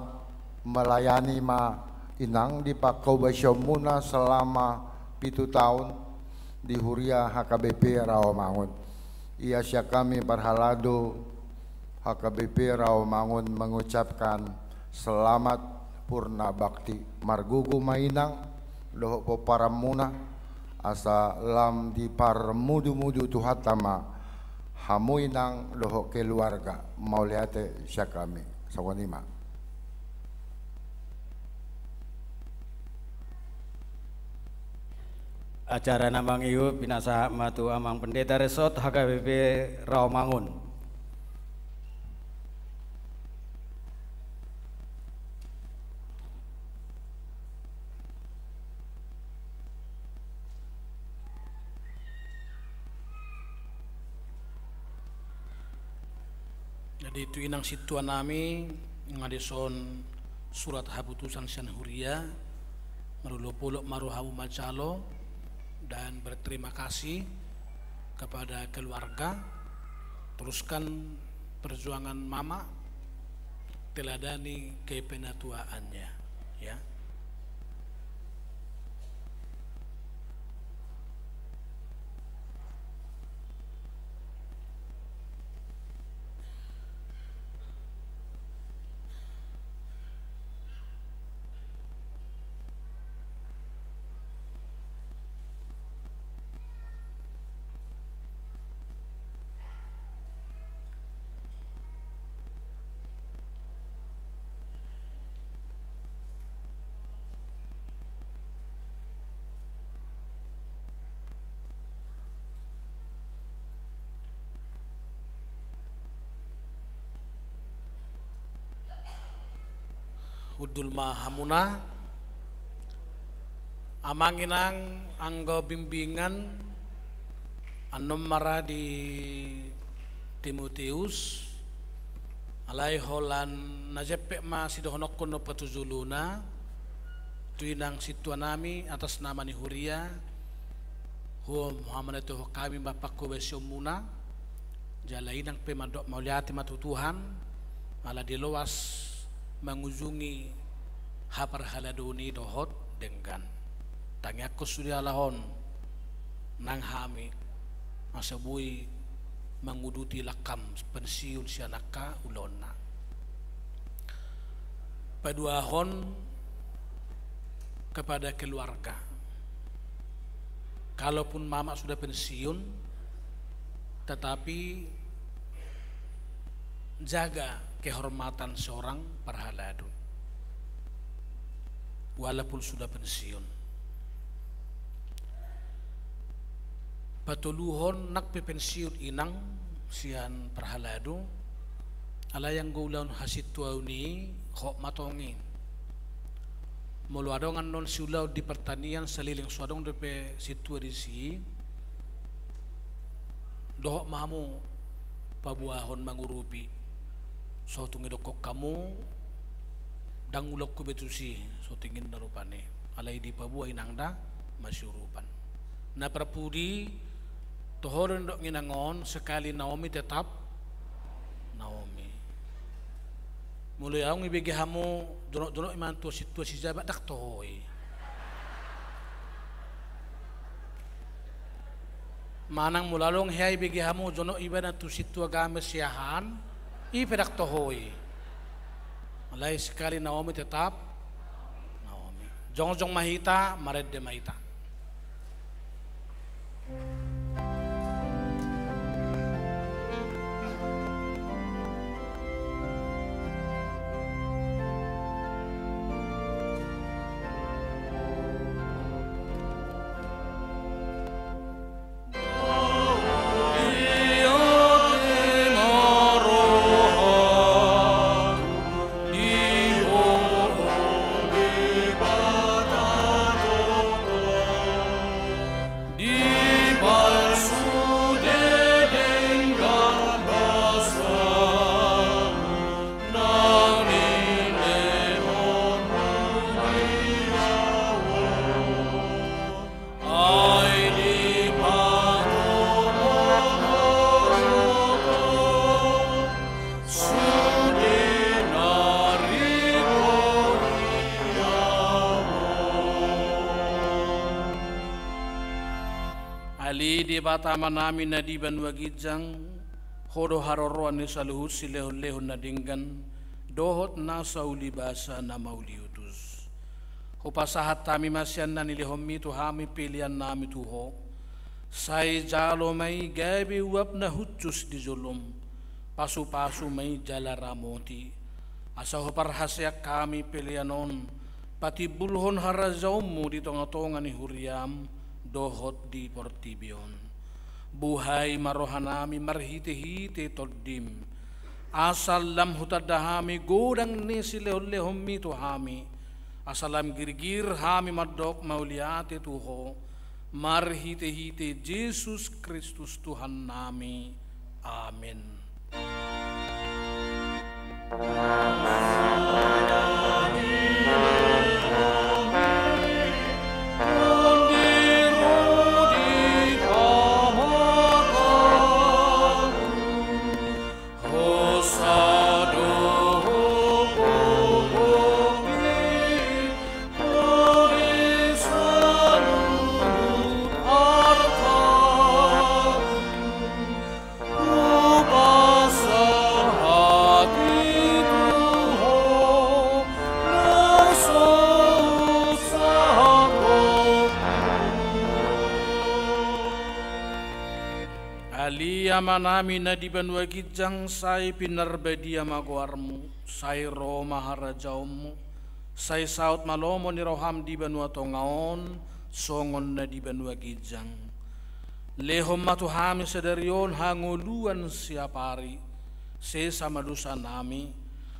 melayani ma inang di Pakau Basyomuna selama 7 tahun di Huria HKBP Rawamangun. Ia syak kami berhalado HKBP Rawamangun mengucapkan selamat purna bakti margugu mainang doho poparamuna asa lam di parmudu-mudu tuhatama hamu inang doho keluarga mau liate syak kami. Sawanima. Acara nambang iu pinasa matu amang pendeta resort HKBP Rawamangun. Jadi itu inang situa nami ngadison surat haputusan sian huria marulopolok maruhawu macalo, dan berterima kasih kepada keluarga. Teruskan perjuangan mama, teladani kepenatuaannya, ya. Udul mahamuna amanginang anggo bimbingan anom mara di Timotius alai holan najepe ma sidohonok kono patuzuluna tuinang situanami atas nama ni huria huo Muhammad itu kami bapakku besiomuna jalainang pemadok mauliati matutuhan ala diloas mengunjungi hapar haladuni dohot dengan tangiakku sudah lahon nang hami masabui menguduti lakam pensiun sianaka ulona paduahon kepada keluarga. Kalaupun mama sudah pensiun, tetapi jaga kehormatan seorang parhaladu walaupun sudah pensiun. Patuluhon nak pensiun inang sian parhaladu ala yang gulaun hasit tuauni hok matongin mulu adongan non siulau di pertanian seliling suadong depe situ edisi dohok mamu pabuahon mangurupi so tungedokok kamu dang ulok ku betusi so tingin darupane alai di pabuah inangda masyurupan na perpudi tohoron dok nginangon sekali Naomi tetap Naomi mulai ang ibigi hamu donok iman tu situasi jabat dak tohoi manang mulalong hei ibigi hamu donok ibadah tu situ agama siahan ipedak tohoi malai sekali Naomi tetap Naomi jong mahita mared de mahita bata manami nadiban wagijang hodo haroroan ni saluhut silehon-lehon nadinggan dohot na sauli basa na mauliutus hupasahat tami masyan na nilihommi tu hami pilihan nami tuho say jalo may gabi uap na hutsus di zulum pasu-pasu may jalaramoti asaho parhasyak kami pilihanon pati bulhon harazaumu di tonga-tonga ni huriam dohot di portibion buhay marohanami marhite-hite toddim asalam hutadahami godang ni silehon-lehommi tuhami asalam girgir hami madok mauliate tuho marhite-hite Yesus Kristus Tuhan nami amin. Manami na di banwa gijang say pinarbedia maguarmu, say ro maharajaumu, say saut malomo ni roham di banwa tongaon, songon na di banwa gijang. Lehom matuhami sedarion hanguluan siapari, sesa madusa nami,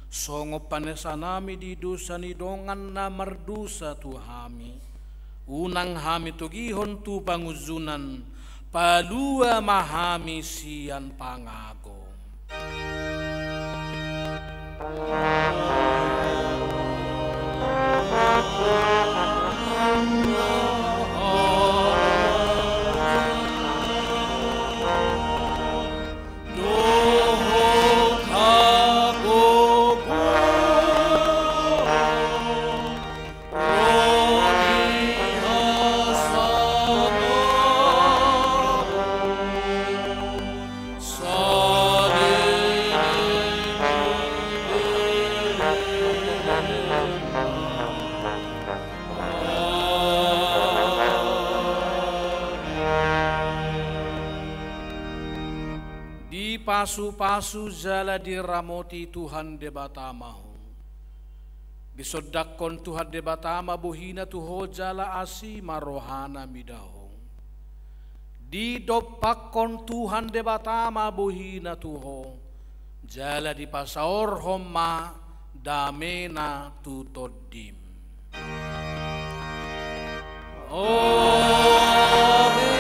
songo panesa nami di dosa ni dongan na mardusa tuhami. Unang hami tugihon tu panguzunan, palua mahami sian pangagong. Pasu-pasu jala diramoti Tuhan debatamahu. Bisodakon Tuhan debatama buhina tuho jala asi marohana midaho. Didopakon Tuhan debatama buhina tuho jala di pasaor homa damena tutodim. Amen.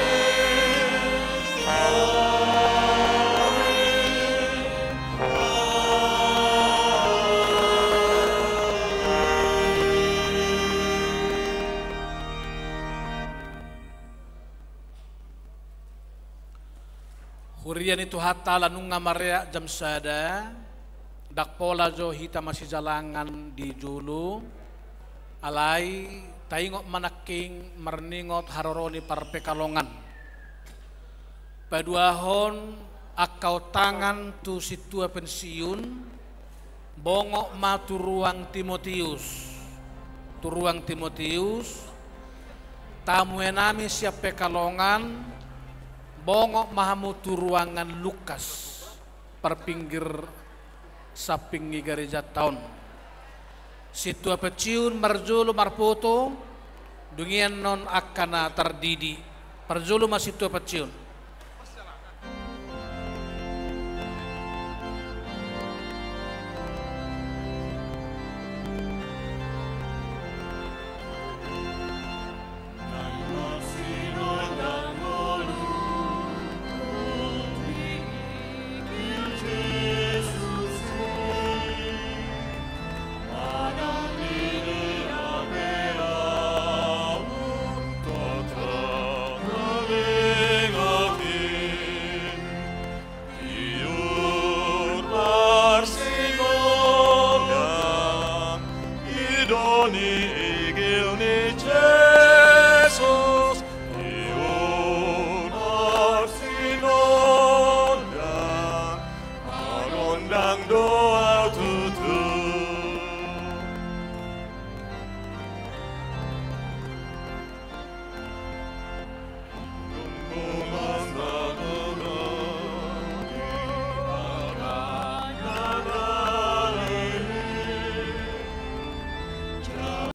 Hurian itu hatta lanung ngamarea jam sada dakpola jo hita masih jalangan di julu alai taingok manaking merningot haroroni parpekalongan paduahon akau tangan tu situa pensiun bongok matu ruang Timotius tamu enami siap pekalongan bongok mahamu turuangan Lukas perpinggir sapingi gereja tahun situa peciun marjulu marpoto dungian non akana terdidi perjulu masih tua peciun. Idoni